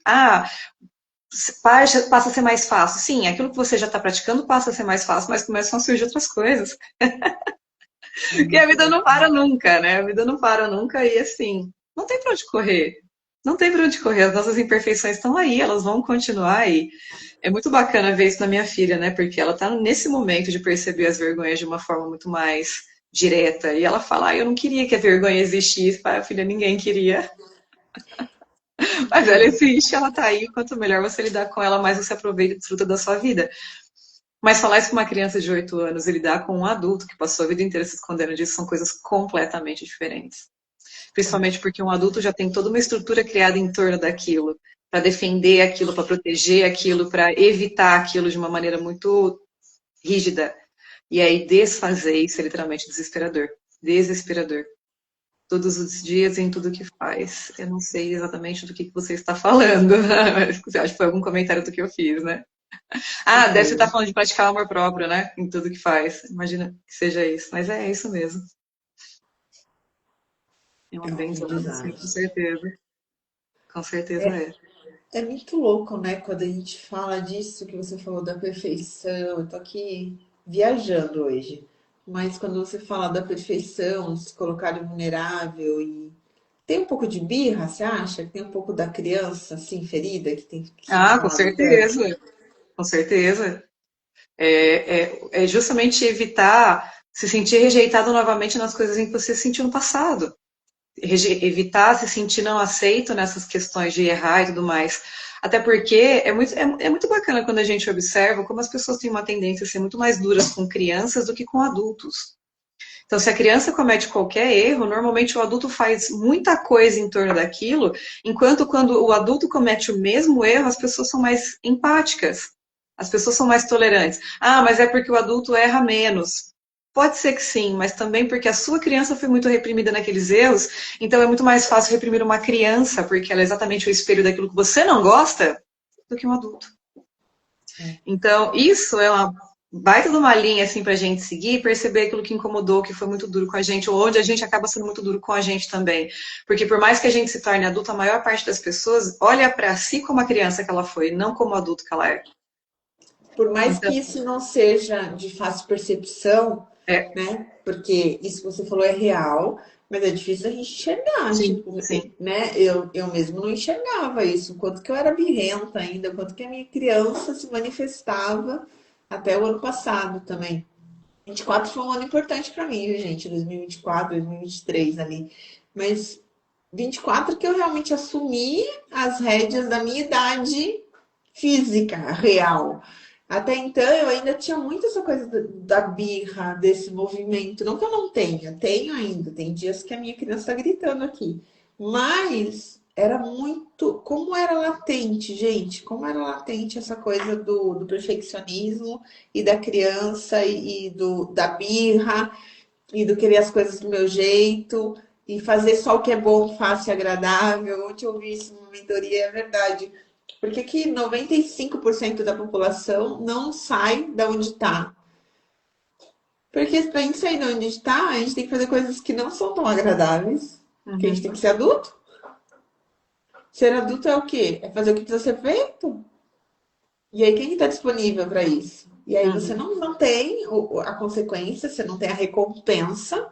Passa a ser mais fácil. Sim, aquilo que você já está praticando passa a ser mais fácil, mas começam a surgir outras coisas. É Porque a muito vida não louco. para nunca, né? A vida não para nunca e assim, não tem para onde correr. Não tem para onde correr. As nossas imperfeições estão aí, elas vão continuar aí. É muito bacana ver isso na minha filha, né? Porque ela está nesse momento de perceber as vergonhas de uma forma muito mais direta. E ela fala, eu não queria que a vergonha existisse. Pai, filha, ninguém queria. Mas ela existe, ela tá aí. Quanto melhor você lidar com ela, mais você aproveita e desfruta da sua vida. Mas falar isso com uma criança de 8 anos e lidar com um adulto que passou a vida inteira se escondendo disso são coisas completamente diferentes. Principalmente porque um adulto já tem toda uma estrutura criada em torno daquilo, para defender aquilo, para proteger aquilo, para evitar aquilo de uma maneira muito rígida. E aí desfazer isso é literalmente desesperador. Desesperador. Todos os dias em tudo que faz. Eu não sei exatamente do que você está falando, mas você acha que foi algum comentário do que eu fiz, né? Ah, deve estar falando de praticar o amor próprio, né? Em tudo que faz. Imagina que seja isso. Mas é isso mesmo. É um É um aprendizado, sim, aprendizado. com certeza. Com certeza é. É muito louco, né? Quando a gente fala disso que você falou da perfeição. Eu tô aqui viajando hoje. Mas quando você fala da perfeição, se colocar vulnerável e tem um pouco de birra, você acha? Que tem um pouco da criança assim ferida que tem que ser Ah, com falado tanto? certeza. Com certeza. É justamente evitar se sentir rejeitado novamente nas coisas em que você se sentiu no passado. Evitar se sentir não aceito nessas questões de errar e tudo mais. Até porque é muito bacana quando a gente observa como as pessoas têm uma tendência a ser muito mais duras com crianças do que com adultos. Então, se a criança comete qualquer erro, normalmente o adulto faz muita coisa em torno daquilo, enquanto quando o adulto comete o mesmo erro, as pessoas são mais empáticas, as pessoas são mais tolerantes. Ah, mas é porque o adulto erra menos. Pode ser que sim, mas também porque a sua criança foi muito reprimida naqueles erros, então é muito mais fácil reprimir uma criança, porque ela é exatamente o espelho daquilo que você não gosta, do que um adulto. É. Então, isso é uma baita de uma linha assim para a gente seguir, perceber aquilo que incomodou, que foi muito duro com a gente, ou onde a gente acaba sendo muito duro com a gente também. Porque por mais que a gente se torne adulto, a maior parte das pessoas olha para si como a criança que ela foi, não como adulto que ela é. Por mais Então, que isso não seja de fácil percepção, é, né? Porque isso que você falou é real, mas é difícil a gente enxergar. sim, Tipo, sim. né? Eu mesmo não enxergava isso, quanto que eu era birrenta ainda, quanto que a minha criança se manifestava até o ano passado também. 24 foi um ano importante para mim, viu, gente? 2024, 2023 ali. Mas 24 que eu realmente assumi as rédeas da minha idade física, real. Até então eu ainda tinha muito essa coisa da birra, desse movimento. Não que eu não tenha, tenho ainda. Tem dias que a minha criança está gritando aqui. Mas era muito. Como era latente, gente, como era latente essa coisa do perfeccionismo e da criança da birra e do querer as coisas do meu jeito e fazer só o que é bom, fácil e agradável. Ontem eu ouvi isso numa mentoria, é verdade. Por que que 95% da população não sai da onde está? Porque para a gente sair da onde está, a gente tem que fazer coisas que não são tão agradáveis, que a gente Uhum, tem que ser adulto. Ser adulto é o quê? É fazer o que precisa ser feito. E aí, quem está disponível para isso? E aí você uhum. não tem a consequência, você não tem a recompensa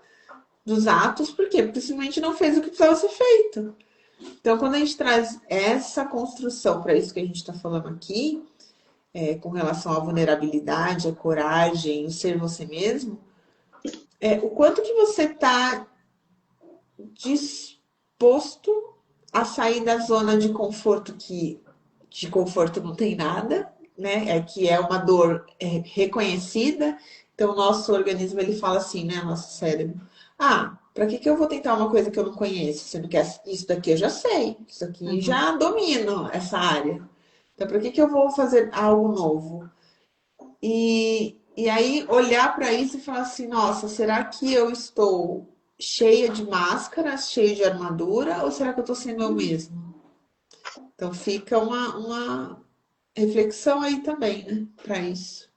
dos atos, por quê? Porque simplesmente não fez o que precisava ser feito. Então, quando a gente traz essa construção para isso que a gente está falando aqui, com relação à vulnerabilidade, à coragem, o ser você mesmo, o quanto que você está disposto a sair da zona de conforto que de conforto não tem nada, né? Que é uma dor reconhecida. Então, o nosso organismo ele fala assim, né? Nosso cérebro. Ah, Para que eu vou tentar uma coisa que eu não conheço? Sendo que isso daqui eu já sei, isso aqui Uhum. já domino essa área. Então, para que eu vou fazer algo novo? E aí olhar para isso e falar assim, nossa, será que eu estou cheia de máscaras, cheia de armadura, ou será que eu estou sendo eu mesmo? Então fica uma reflexão aí também, né, para isso.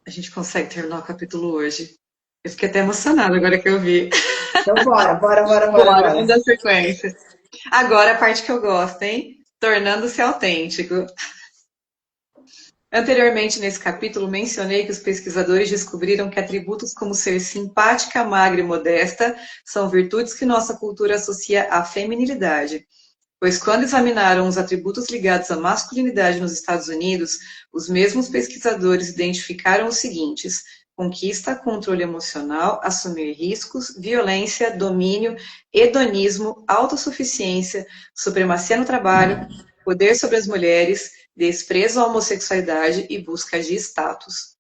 A gente consegue terminar o capítulo hoje. Eu fiquei até emocionada agora que eu vi. Então Bora, bora. vamos dar sequência. Agora a parte que eu gosto, hein? Tornando-se autêntico. Anteriormente, nesse capítulo, mencionei que os pesquisadores descobriram que atributos como ser simpática, magra e modesta são virtudes que nossa cultura associa à feminilidade. Pois quando examinaram os atributos ligados à masculinidade nos Estados Unidos, os mesmos pesquisadores identificaram os seguintes: conquista, controle emocional, assumir riscos, violência, domínio, hedonismo, autossuficiência, supremacia no trabalho, poder sobre as mulheres, desprezo à homossexualidade e busca de status.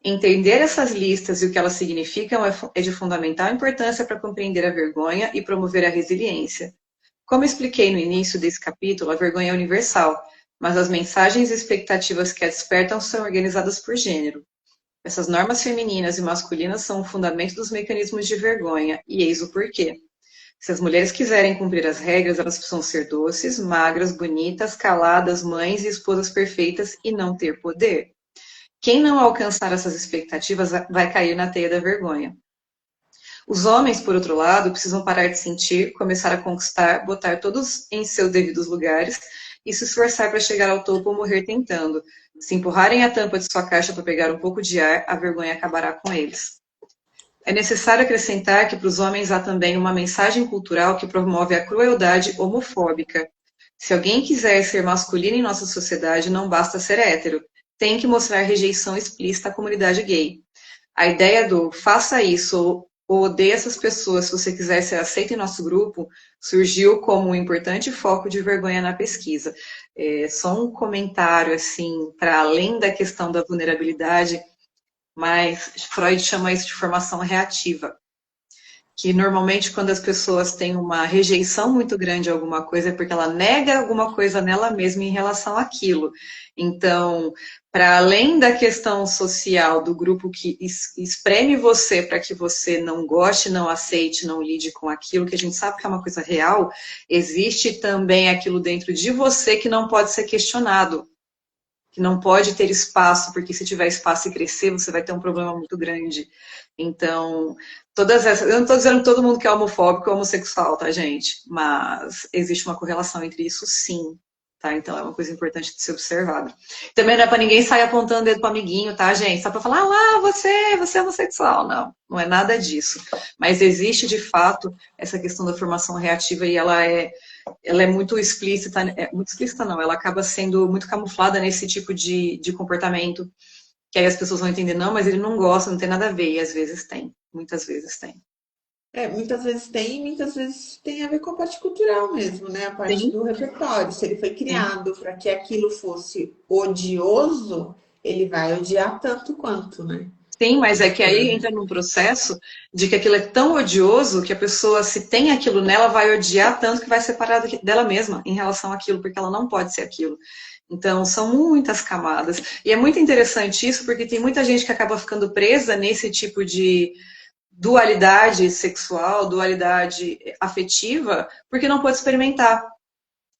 Entender essas listas e o que elas significam é de fundamental importância para compreender a vergonha e promover a resiliência. Como expliquei no início desse capítulo, a vergonha é universal, mas as mensagens e expectativas que a despertam são organizadas por gênero. Essas normas femininas e masculinas são o fundamento dos mecanismos de vergonha, e eis o porquê. Se as mulheres quiserem cumprir as regras, elas precisam ser doces, magras, bonitas, caladas, mães e esposas perfeitas e não ter poder. Quem não alcançar essas expectativas vai cair na teia da vergonha. Os homens, por outro lado, precisam parar de sentir, começar a conquistar, botar todos em seus devidos lugares e se esforçar para chegar ao topo ou morrer tentando. Se empurrarem a tampa de sua caixa para pegar um pouco de ar, a vergonha acabará com eles. É necessário acrescentar que para os homens há também uma mensagem cultural que promove a crueldade homofóbica. Se alguém quiser ser masculino em nossa sociedade, não basta ser hétero. Tem que mostrar rejeição explícita à comunidade gay. A ideia do faça isso ou odeie essas pessoas se você quiser ser aceito em nosso grupo surgiu como um importante foco de vergonha na pesquisa. Só um comentário assim para além da questão da vulnerabilidade, mas Freud chama isso de formação reativa, que normalmente quando as pessoas têm uma rejeição muito grande a alguma coisa é porque ela nega alguma coisa nela mesma em relação àquilo. Então, para além da questão social do grupo que espreme você para que você não goste, não aceite, não lide com aquilo, que a gente sabe que é uma coisa real, existe também aquilo dentro de você que não pode ser questionado, que não pode ter espaço, porque se tiver espaço e crescer, você vai ter um problema muito grande. Então, todas essas. Eu não estou dizendo que todo mundo que é homofóbico é homossexual, tá, gente? Mas existe uma correlação entre isso, sim. Tá? Então é uma coisa importante de ser observada. Também não é para ninguém sair apontando o dedo para amiguinho, tá, gente? Só para falar, ah lá, você é homossexual. Não, não é nada disso. Mas existe, de fato, essa questão da formação reativa e ela é muito explícita não, ela acaba sendo muito camuflada nesse tipo de comportamento, que aí as pessoas vão entender, não, mas ele não gosta, não tem nada a ver, e às vezes tem, muitas vezes tem. Muitas vezes tem, muitas vezes tem a ver com a parte cultural mesmo, né? A parte Sim, do repertório. Se ele foi sim. criado para que aquilo fosse odioso, ele vai odiar tanto quanto, né? Sim, mas é que aí entra num processo de que aquilo é tão odioso que a pessoa, se tem aquilo nela, vai odiar tanto que vai separar dela mesma em relação àquilo, porque ela não pode ser aquilo. Então, são muitas camadas. E é muito interessante isso, porque tem muita gente que acaba ficando presa nesse tipo de dualidade sexual, dualidade afetiva, porque não pode experimentar.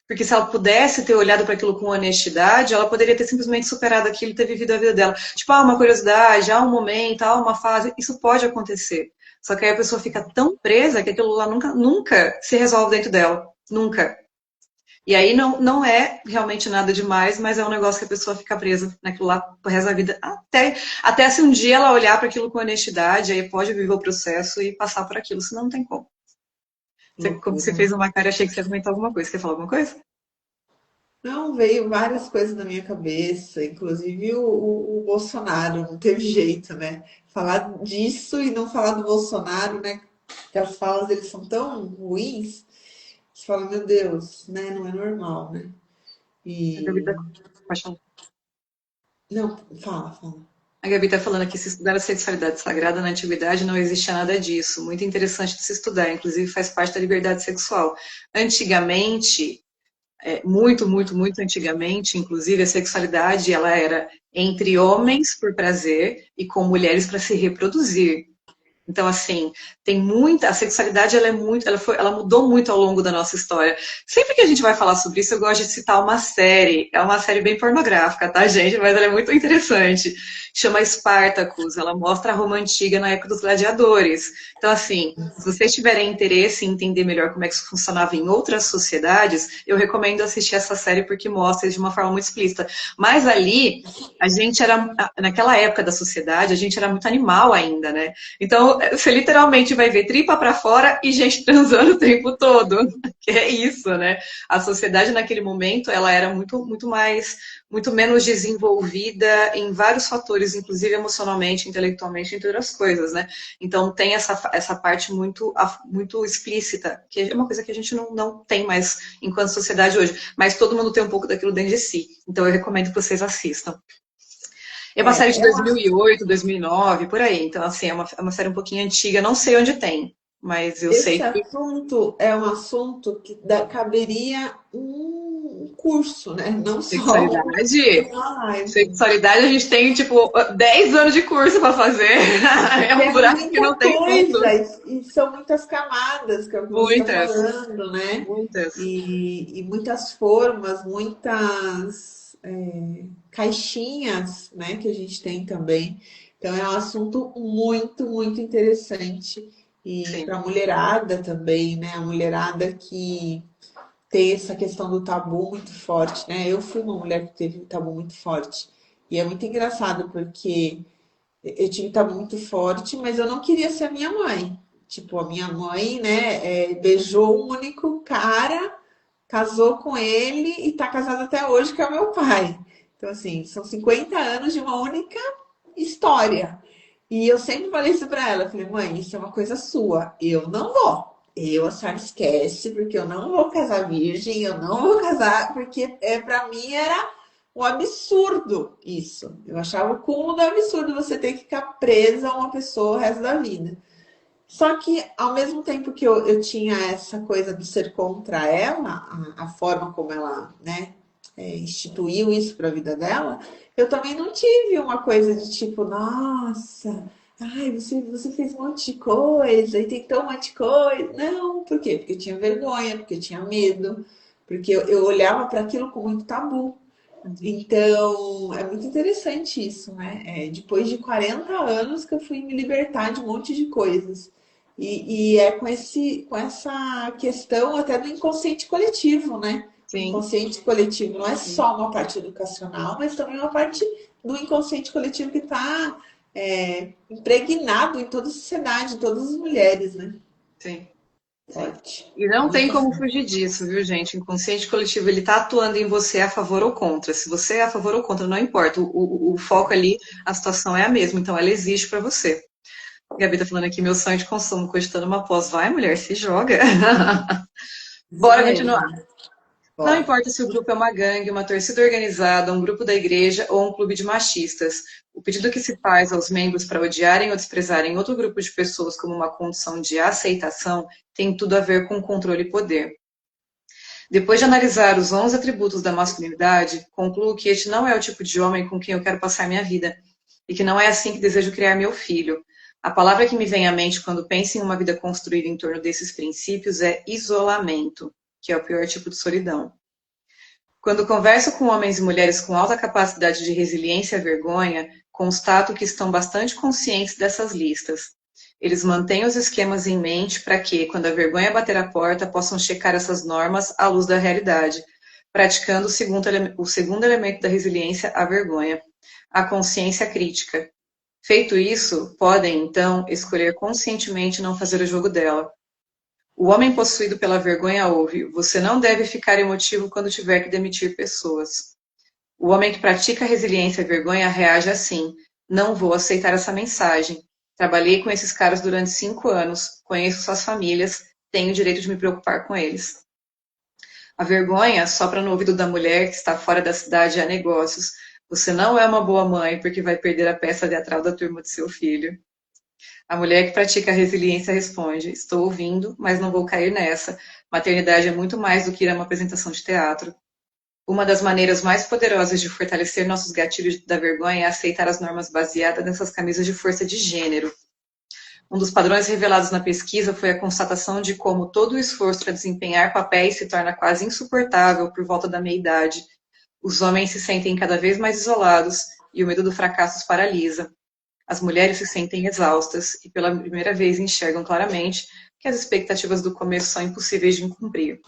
Porque se ela pudesse ter olhado para aquilo com honestidade, ela poderia ter simplesmente superado aquilo e ter vivido a vida dela. Tipo, uma curiosidade, um momento, uma fase, isso pode acontecer. Só que aí a pessoa fica tão presa que aquilo lá nunca se resolve dentro dela. Nunca. E aí não é realmente nada demais, mas é um negócio que a pessoa fica presa naquilo lá pro resto da vida. Até se um dia ela olhar para aquilo com honestidade, aí pode viver o processo e passar por aquilo, senão não tem como. Como você Loucura, fez né? uma cara, achei que você ia comentar alguma coisa. Quer falar alguma coisa? Não, veio várias coisas na minha cabeça, inclusive o Bolsonaro, não teve jeito, né? Falar disso e não falar do Bolsonaro, né? Que as falas deles são tão ruins, você fala, meu Deus, né? Não é normal, né? A vida E. paixão. Não, fala. A Gabi está falando aqui, se estudar a sexualidade sagrada na antiguidade, não existia nada disso. Muito interessante de se estudar, inclusive faz parte da liberdade sexual. Antigamente, muito antigamente, inclusive, a sexualidade ela era entre homens por prazer e com mulheres para se reproduzir. Então, assim, tem muita. A sexualidade ela é muito. Ela mudou muito ao longo da nossa história. Sempre que a gente vai falar sobre isso, eu gosto de citar uma série. É uma série bem pornográfica, tá, gente? Mas ela é muito interessante. Chama Spartacus. Ela mostra a Roma antiga na época dos gladiadores. Então, assim, se vocês tiverem interesse em entender melhor como é que isso funcionava em outras sociedades, eu recomendo assistir essa série porque mostra isso de uma forma muito explícita. Mas ali, a gente era. Naquela época da sociedade, a gente era muito animal ainda, né? Então, você literalmente vai ver tripa para fora e gente transando o tempo todo. Que é isso, né? A sociedade naquele momento, ela era muito menos desenvolvida em vários fatores, inclusive emocionalmente, intelectualmente, entre outras coisas, né? Então, tem essa parte muito explícita, que é uma coisa que a gente não tem mais enquanto sociedade hoje. Mas todo mundo tem um pouco daquilo dentro de si. Então, eu recomendo que vocês assistam. É uma série de É, é uma 2008, 2009, por aí. Então, assim, é uma série um pouquinho antiga. Não sei onde tem, mas eu Esse sei que assunto é um assunto que caberia um curso, né? Não só sexualidade. uma live. Sexualidade, a gente tem, tipo, 10 anos de curso para fazer. É Porque um é buraco que muita não tem fundo. coisa e são muitas camadas, que é o que você está Muitas, falando, né? muitas. E muitas formas, muitas caixinhas, né? Que a gente tem também. Então é um assunto muito interessante. E Sim, para a mulherada também, né? A mulherada que tem essa questão do tabu muito forte, né? Eu fui uma mulher que teve um tabu muito forte. E é muito engraçado porque eu tive tabu muito forte, mas eu não queria ser a minha mãe. Tipo, a minha mãe, né, beijou um único cara, casou com ele e tá casada até hoje, que é o meu pai. Então, assim, são 50 anos de uma única história. E eu sempre falei isso pra ela. Falei, mãe, isso é uma coisa sua. Eu não vou. Eu, a senhora esquece, porque eu não vou casar virgem, eu não vou casar, porque pra mim era um absurdo isso. Eu achava o cúmulo do absurdo você ter que ficar presa a uma pessoa o resto da vida. Só que, ao mesmo tempo que eu tinha essa coisa de ser contra ela, a forma como ela, né, instituiu isso para a vida dela, eu também não tive uma coisa de tipo, nossa, ai, você fez um monte de coisa e tentou um monte de coisa. Não, por quê? Porque eu tinha vergonha, porque eu tinha medo, porque eu olhava para aquilo com muito tabu. Então, é muito interessante isso, né? Depois de 40 anos que eu fui me libertar de um monte de coisas. E é com essa questão até do inconsciente coletivo, né? O sim. inconsciente coletivo não é só uma parte educacional, mas também uma parte do inconsciente coletivo que está impregnado em toda a sociedade, em todas as mulheres, né? Sim, sim. Forte. E não tem Muito como forte. fugir disso, viu, gente? O inconsciente coletivo, ele tá atuando em você a favor ou contra. Se você é a favor ou contra, não importa. O foco ali, a situação é a mesma. Então, ela existe para você. A Gabi tá falando aqui, meu sonho de consumo, cogitando uma pós. Vai, mulher, se joga. Isso Bora continuar. mesmo. Não Bora. importa se o grupo é uma gangue, uma torcida organizada, um grupo da igreja ou um clube de machistas. O pedido que se faz aos membros para odiarem ou desprezarem outro grupo de pessoas como uma condição de aceitação tem tudo a ver com controle e poder. Depois de analisar os 11 atributos da masculinidade, concluo que este não é o tipo de homem com quem eu quero passar minha vida e que não é assim que desejo criar meu filho. A palavra que me vem à mente quando penso em uma vida construída em torno desses princípios é isolamento, que é o pior tipo de solidão. Quando converso com homens e mulheres com alta capacidade de resiliência e vergonha, constato que estão bastante conscientes dessas listas. Eles mantêm os esquemas em mente para que, quando a vergonha bater a porta, possam checar essas normas à luz da realidade, praticando o segundo elemento da resiliência, a vergonha, a consciência crítica. Feito isso, podem, então, escolher conscientemente não fazer o jogo dela. O homem possuído pela vergonha ouve: você não deve ficar emotivo quando tiver que demitir pessoas. O homem que pratica resiliência e vergonha reage assim: não vou aceitar essa mensagem. Trabalhei com esses caras durante 5 anos, conheço suas famílias, tenho o direito de me preocupar com eles. A vergonha sopra no ouvido da mulher que está fora da cidade a negócios. Você não é uma boa mãe porque vai perder a peça teatral da turma do seu filho. A mulher que pratica a resiliência responde: estou ouvindo, mas não vou cair nessa. Maternidade é muito mais do que ir a uma apresentação de teatro. Uma das maneiras mais poderosas de fortalecer nossos gatilhos da vergonha é aceitar as normas baseadas nessas camisas de força de gênero. Um dos padrões revelados na pesquisa foi a constatação de como todo o esforço para desempenhar papéis se torna quase insuportável por volta da meia-idade. Os homens se sentem cada vez mais isolados e o medo do fracasso os paralisa. As mulheres se sentem exaustas e pela primeira vez enxergam claramente que as expectativas do começo são impossíveis de cumprir.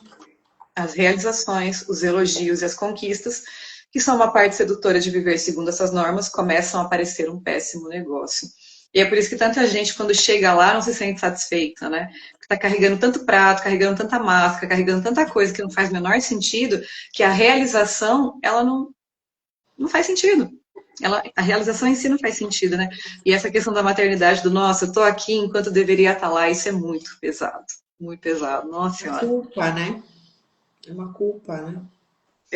As realizações, os elogios e as conquistas, que são uma parte sedutora de viver segundo essas normas, começam a parecer um péssimo negócio. E é por isso que tanta gente, quando chega lá, não se sente satisfeita, né? Está carregando tanto prato, carregando tanta máscara, carregando tanta coisa que não faz o menor sentido, que a realização, ela não faz sentido. A realização em si não faz sentido, né? E essa questão da maternidade, do nossa, eu tô aqui enquanto deveria estar lá, isso é muito pesado. Muito pesado, nossa É senhora. culpa, né? É uma culpa, né?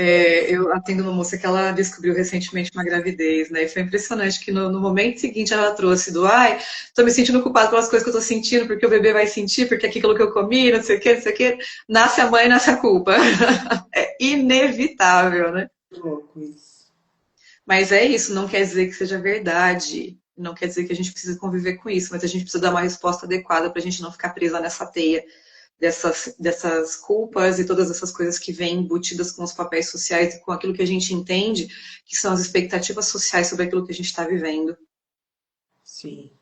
Eu atendo uma moça que ela descobriu recentemente uma gravidez, né? E foi impressionante que no momento seguinte ela trouxe do ai, tô me sentindo culpada pelas coisas que eu tô sentindo, porque o bebê vai sentir, porque é aquilo que eu comi, não sei o que, não sei o que. Nasce a mãe, nasce a culpa. É inevitável, né? Que louco isso. Mas é isso, não quer dizer que seja verdade. Não quer dizer que a gente precisa conviver com isso, mas a gente precisa dar uma resposta adequada para a gente não ficar presa nessa teia dessas culpas e todas essas coisas que vêm embutidas com os papéis sociais e com aquilo que a gente entende que são as expectativas sociais sobre aquilo que a gente está vivendo. Sim.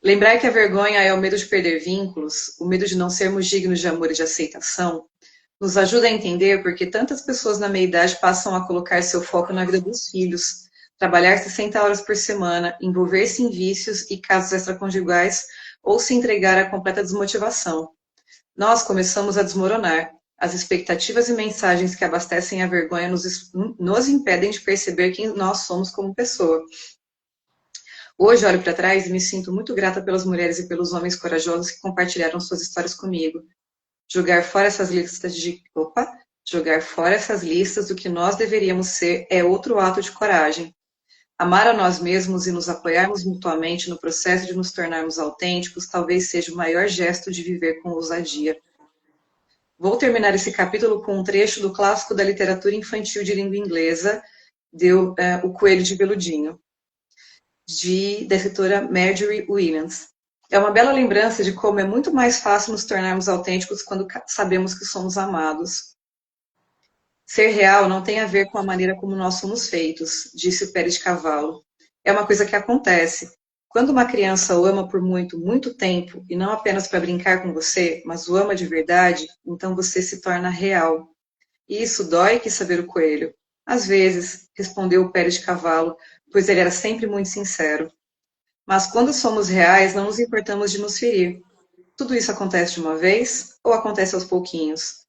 Lembrar que a vergonha é o medo de perder vínculos, o medo de não sermos dignos de amor e de aceitação, nos ajuda a entender porque tantas pessoas na meia-idade passam a colocar seu foco na vida dos filhos, trabalhar 60 horas por semana, envolver-se em vícios e casos extraconjugais ou se entregar à completa desmotivação. Nós começamos a desmoronar. As expectativas e mensagens que abastecem a vergonha nos impedem de perceber quem nós somos como pessoa. Hoje olho para trás e me sinto muito grata pelas mulheres e pelos homens corajosos que compartilharam suas histórias comigo. Jogar fora essas listas jogar fora essas listas do que nós deveríamos ser é outro ato de coragem. Amar a nós mesmos e nos apoiarmos mutuamente no processo de nos tornarmos autênticos talvez seja o maior gesto de viver com ousadia. Vou terminar esse capítulo com um trecho do clássico da literatura infantil de língua inglesa, O Coelho de Veludinho, da escritora Marjorie Williams. É uma bela lembrança de como é muito mais fácil nos tornarmos autênticos quando sabemos que somos amados. Ser real não tem a ver com a maneira como nós somos feitos, disse o Pérez de Cavalo. É uma coisa que acontece. Quando uma criança o ama por muito, muito tempo, e não apenas para brincar com você, mas o ama de verdade, então você se torna real. E isso dói, quis saber o coelho. Às vezes, respondeu o Pérez de Cavalo, pois ele era sempre muito sincero. Mas quando somos reais, não nos importamos de nos ferir. Tudo isso acontece de uma vez ou acontece aos pouquinhos?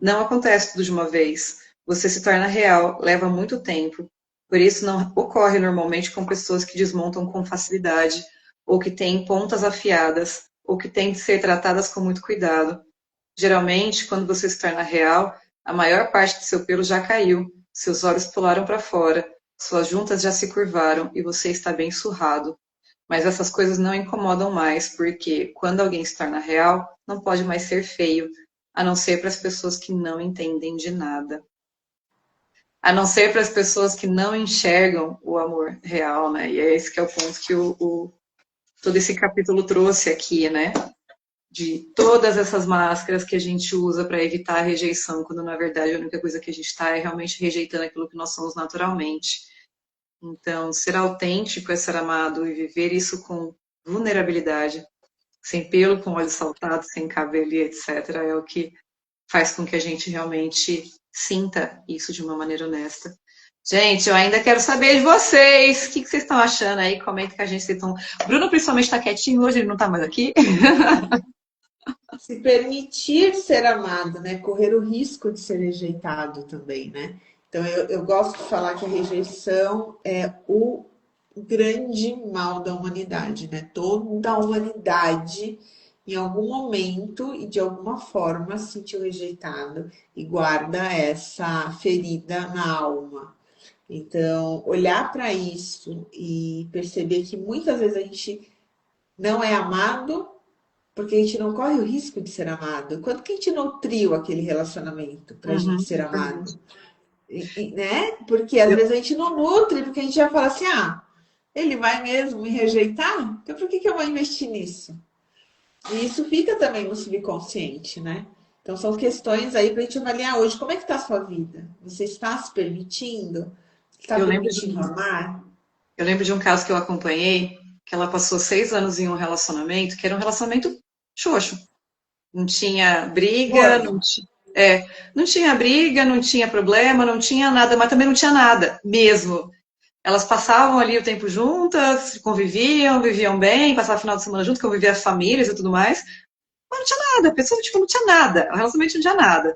Não acontece tudo de uma vez. Você se torna real, leva muito tempo. Por isso não ocorre normalmente com pessoas que desmontam com facilidade, ou que têm pontas afiadas, ou que têm de ser tratadas com muito cuidado. Geralmente, quando você se torna real, a maior parte do seu pelo já caiu, seus olhos pularam para fora, suas juntas já se curvaram e você está bem surrado. Mas essas coisas não incomodam mais, porque quando alguém se torna real, não pode mais ser feio, a não ser para as pessoas que não entendem de nada. A não ser para as pessoas que não enxergam o amor real, né? E é esse que é o ponto que todo esse capítulo trouxe aqui, né? De todas essas máscaras que a gente usa para evitar a rejeição, quando na verdade a única coisa que a gente está é realmente rejeitando aquilo que nós somos naturalmente. Então, ser autêntico é ser amado e viver isso com vulnerabilidade, sem pelo, com olhos saltados, sem cabelo e etc., é o que faz com que a gente realmente sinta isso de uma maneira honesta. Gente, eu ainda quero saber de vocês. O que vocês estão achando aí? Comenta com a gente. O Bruno principalmente está quietinho hoje, ele não está mais aqui. Se permitir ser amado, né? Correr o risco de ser rejeitado também, né? Então, eu gosto de falar que a rejeição é o grande mal da humanidade, né? Toda a humanidade, em algum momento e de alguma forma, se sentiu rejeitado e guarda essa ferida na alma. Então, olhar para isso e perceber que muitas vezes a gente não é amado porque a gente não corre o risco de ser amado. Quanto que a gente nutriu aquele relacionamento para a gente Uhum, ser amado? verdade. Né? Porque às Eu, vezes a gente não nutre, porque a gente já fala assim, ah, ele vai mesmo me rejeitar? Então por que que eu vou investir nisso? E isso fica também no subconsciente, né? Então são questões aí para a gente avaliar hoje. Como é que está a sua vida? Você está se permitindo? Está eu lembro permitindo amar? Eu lembro de um caso que eu acompanhei, que ela passou 6 anos em um relacionamento, que era um relacionamento xoxo. Não tinha briga, Morno. não tinha briga, não tinha problema, não tinha nada, mas também não tinha nada, mesmo. Elas passavam ali o tempo juntas, conviviam, viviam bem, passavam o final de semana junto, conviviam as famílias e tudo mais, mas não tinha nada, a pessoa, tipo, não tinha nada, o relacionamento não tinha nada.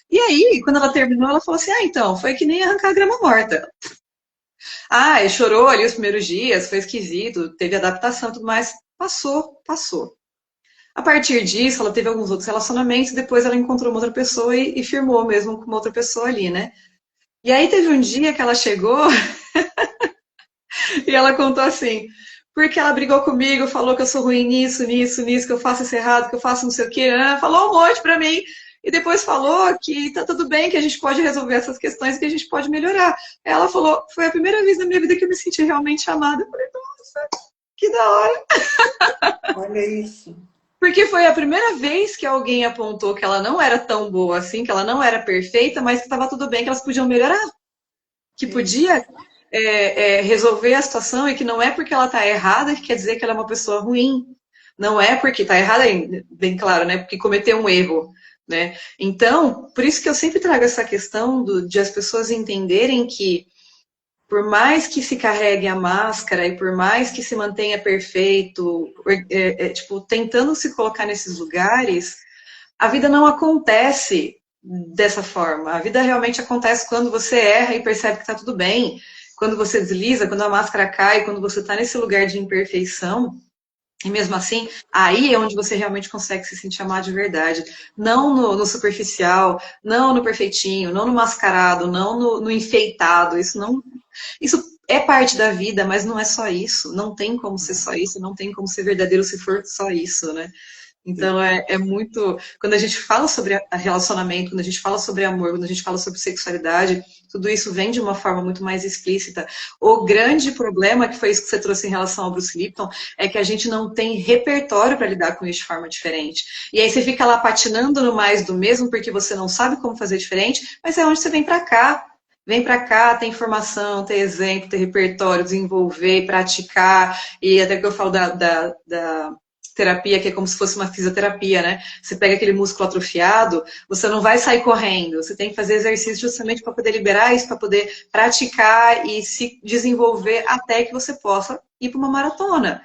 E aí, quando ela terminou, ela falou assim, então, foi que nem arrancar a grama morta. Ah, ele chorou ali os primeiros dias, foi esquisito, teve adaptação e tudo mais. Passou, passou. A partir disso, ela teve alguns outros relacionamentos, depois ela encontrou uma outra pessoa e firmou mesmo com uma outra pessoa ali, né? E aí teve um dia que ela chegou e ela contou assim, porque ela brigou comigo, falou que eu sou ruim nisso, nisso, nisso, que eu faço isso errado, que eu faço não sei o quê, falou um monte pra mim. E depois falou que tá tudo bem, que a gente pode resolver essas questões, que a gente pode melhorar. Ela falou, foi a primeira vez na minha vida que eu me senti realmente amada. Eu falei, nossa, que da hora. Olha isso. Porque foi a primeira vez que alguém apontou que ela não era tão boa assim, que ela não era perfeita, mas que estava tudo bem, que elas podiam melhorar, que Isso. podia resolver a situação e que não é porque ela está errada que quer dizer que ela é uma pessoa ruim. Não é porque está errada, bem claro, né? Porque cometeu um erro, né? Então, por isso que eu sempre trago essa questão de as pessoas entenderem que por mais que se carregue a máscara e por mais que se mantenha perfeito, tipo, tentando se colocar nesses lugares, a vida não acontece dessa forma. A vida realmente acontece quando você erra e percebe que está tudo bem, quando você desliza, quando a máscara cai, quando você está nesse lugar de imperfeição. E mesmo assim, aí é onde você realmente consegue se sentir amado de verdade. Não no superficial, não no perfeitinho, não no mascarado, não no enfeitado. Isso é parte da vida, mas não é só isso. Não tem como ser só isso, não tem como ser verdadeiro se for só isso, né? Então é muito. Quando a gente fala sobre relacionamento, quando a gente fala sobre amor, quando a gente fala sobre sexualidade, tudo isso vem de uma forma muito mais explícita. O grande problema, que foi isso que você trouxe em relação ao Bruce Lipton, é que a gente não tem repertório para lidar com isso de forma diferente. E aí você fica lá patinando no mais do mesmo, porque você não sabe como fazer diferente, mas é onde você vem para cá. Vem para cá, tem informação, tem exemplo, tem repertório, desenvolver, praticar, e até que eu falo da terapia, que é como se fosse uma fisioterapia, né? Você pega aquele músculo atrofiado, você não vai sair correndo, você tem que fazer exercício justamente para poder liberar isso, para poder praticar e se desenvolver até que você possa ir para uma maratona.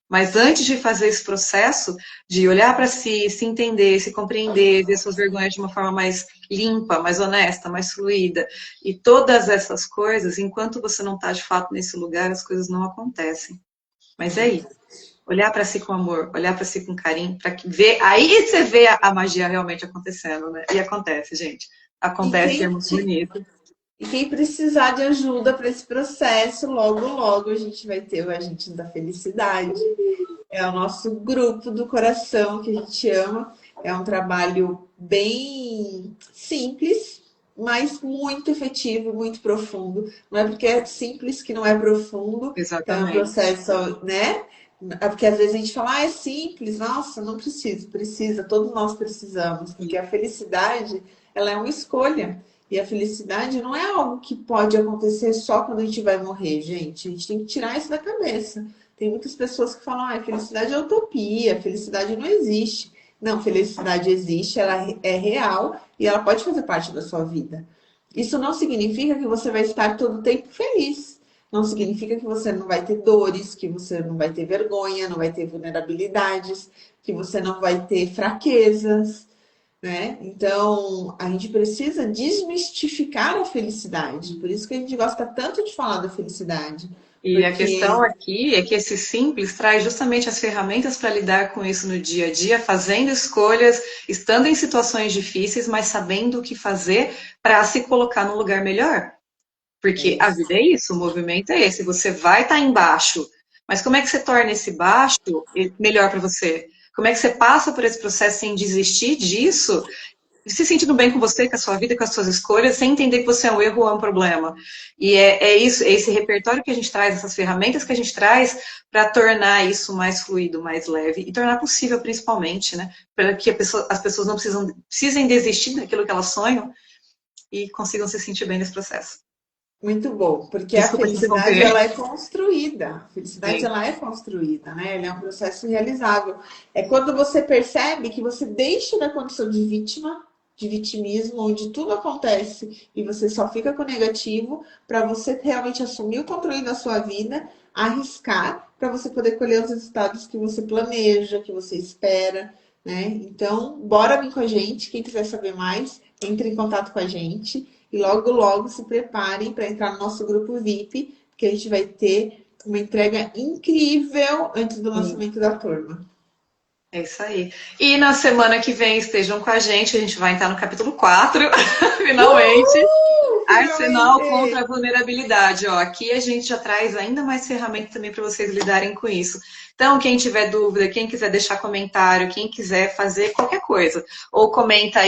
Mas antes de fazer esse processo, de olhar para si, se entender, se compreender, ver suas vergonhas de uma forma mais limpa, mais honesta, mais fluida, e todas essas coisas, enquanto você não está de fato nesse lugar, as coisas não acontecem. Mas é isso. Olhar para si com amor, olhar para si com carinho, para ver, aí você vê a magia realmente acontecendo, né? E acontece, gente. E Acontece, é quem, muito bonito. e quem precisar de ajuda para esse processo, logo, logo a gente vai ter o Agente da Felicidade. É o nosso grupo do coração que a gente ama. É um trabalho bem simples, mas muito efetivo, muito profundo. Não é porque é simples que não é profundo. Então é um Exatamente. processo, né? É porque às vezes a gente fala, ah, é simples, nossa, não preciso, precisa, todos nós precisamos, porque a felicidade, ela é uma escolha. E a felicidade não é algo que pode acontecer só quando a gente vai morrer, gente. A gente tem que tirar isso da cabeça. Tem muitas pessoas que falam, ah, felicidade é utopia, felicidade não existe. Não, felicidade existe, ela é real e ela pode fazer parte da sua vida. Isso não significa que você vai estar todo o tempo feliz. Não significa que você não vai ter dores, que você não vai ter vergonha, não vai ter vulnerabilidades, que você não vai ter fraquezas, né? Então, a gente precisa desmistificar a felicidade. Por isso que a gente gosta tanto de falar da felicidade, E a questão porque aqui é que esse simples traz justamente as ferramentas para lidar com isso no dia a dia, fazendo escolhas, estando em situações difíceis, mas sabendo o que fazer para se colocar num lugar melhor. É Porque a isso. vida é isso, o movimento é esse. Você vai estar embaixo, mas como é que você torna esse baixo melhor para você? Como é que você passa por esse processo sem desistir disso se sentindo bem com você, com a sua vida, com as suas escolhas, sem entender que você é um erro ou é um problema. E é isso, é esse repertório que a gente traz, essas ferramentas que a gente traz para tornar isso mais fluido, mais leve e tornar possível, principalmente, né? Para que as pessoas não precisem desistir daquilo que elas sonham e consigam se sentir bem nesse processo. Muito bom, porque a Desculpa te felicidade interromper. ela é construída. A felicidade Sim, ela é construída, né? Ela é um processo realizável. É quando você percebe que você deixa da condição de vítima, de vitimismo, onde tudo acontece e você só fica com o negativo, para você realmente assumir o controle da sua vida, arriscar, para você poder colher os resultados que você planeja, que você espera, né? Então, bora vir com a gente. Quem quiser saber mais, entre em contato com a gente. E logo, logo se preparem para entrar no nosso grupo VIP, porque a gente vai ter uma entrega incrível antes do sim. lançamento da turma. É isso aí. E na semana que vem estejam com a gente vai entrar no capítulo 4, finalmente. Arsenal contra Finalmente! a vulnerabilidade. Ó, aqui a gente já traz ainda mais ferramentas também para vocês lidarem com isso. Então, quem tiver dúvida, quem quiser deixar comentário, quem quiser fazer qualquer coisa, ou comenta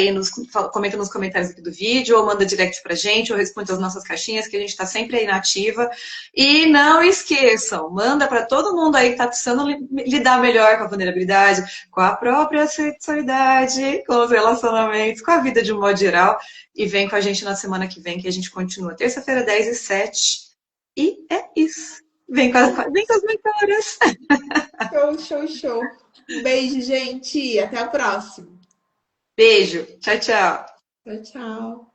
nos comentários aqui do vídeo, ou manda direct pra gente, ou responde as nossas caixinhas, que a gente está sempre aí na ativa. E não esqueçam, manda para todo mundo aí que está precisando lidar melhor com a vulnerabilidade, com a própria sexualidade, com os relacionamentos, com a vida de um modo geral. E vem com a gente na semana que vem, que a gente continua terça-feira, 10 e 7. E é isso. Vem com as mentoras. Show, show, show. Um beijo, gente. Até a próxima. Beijo. Tchau, tchau. Tchau, tchau.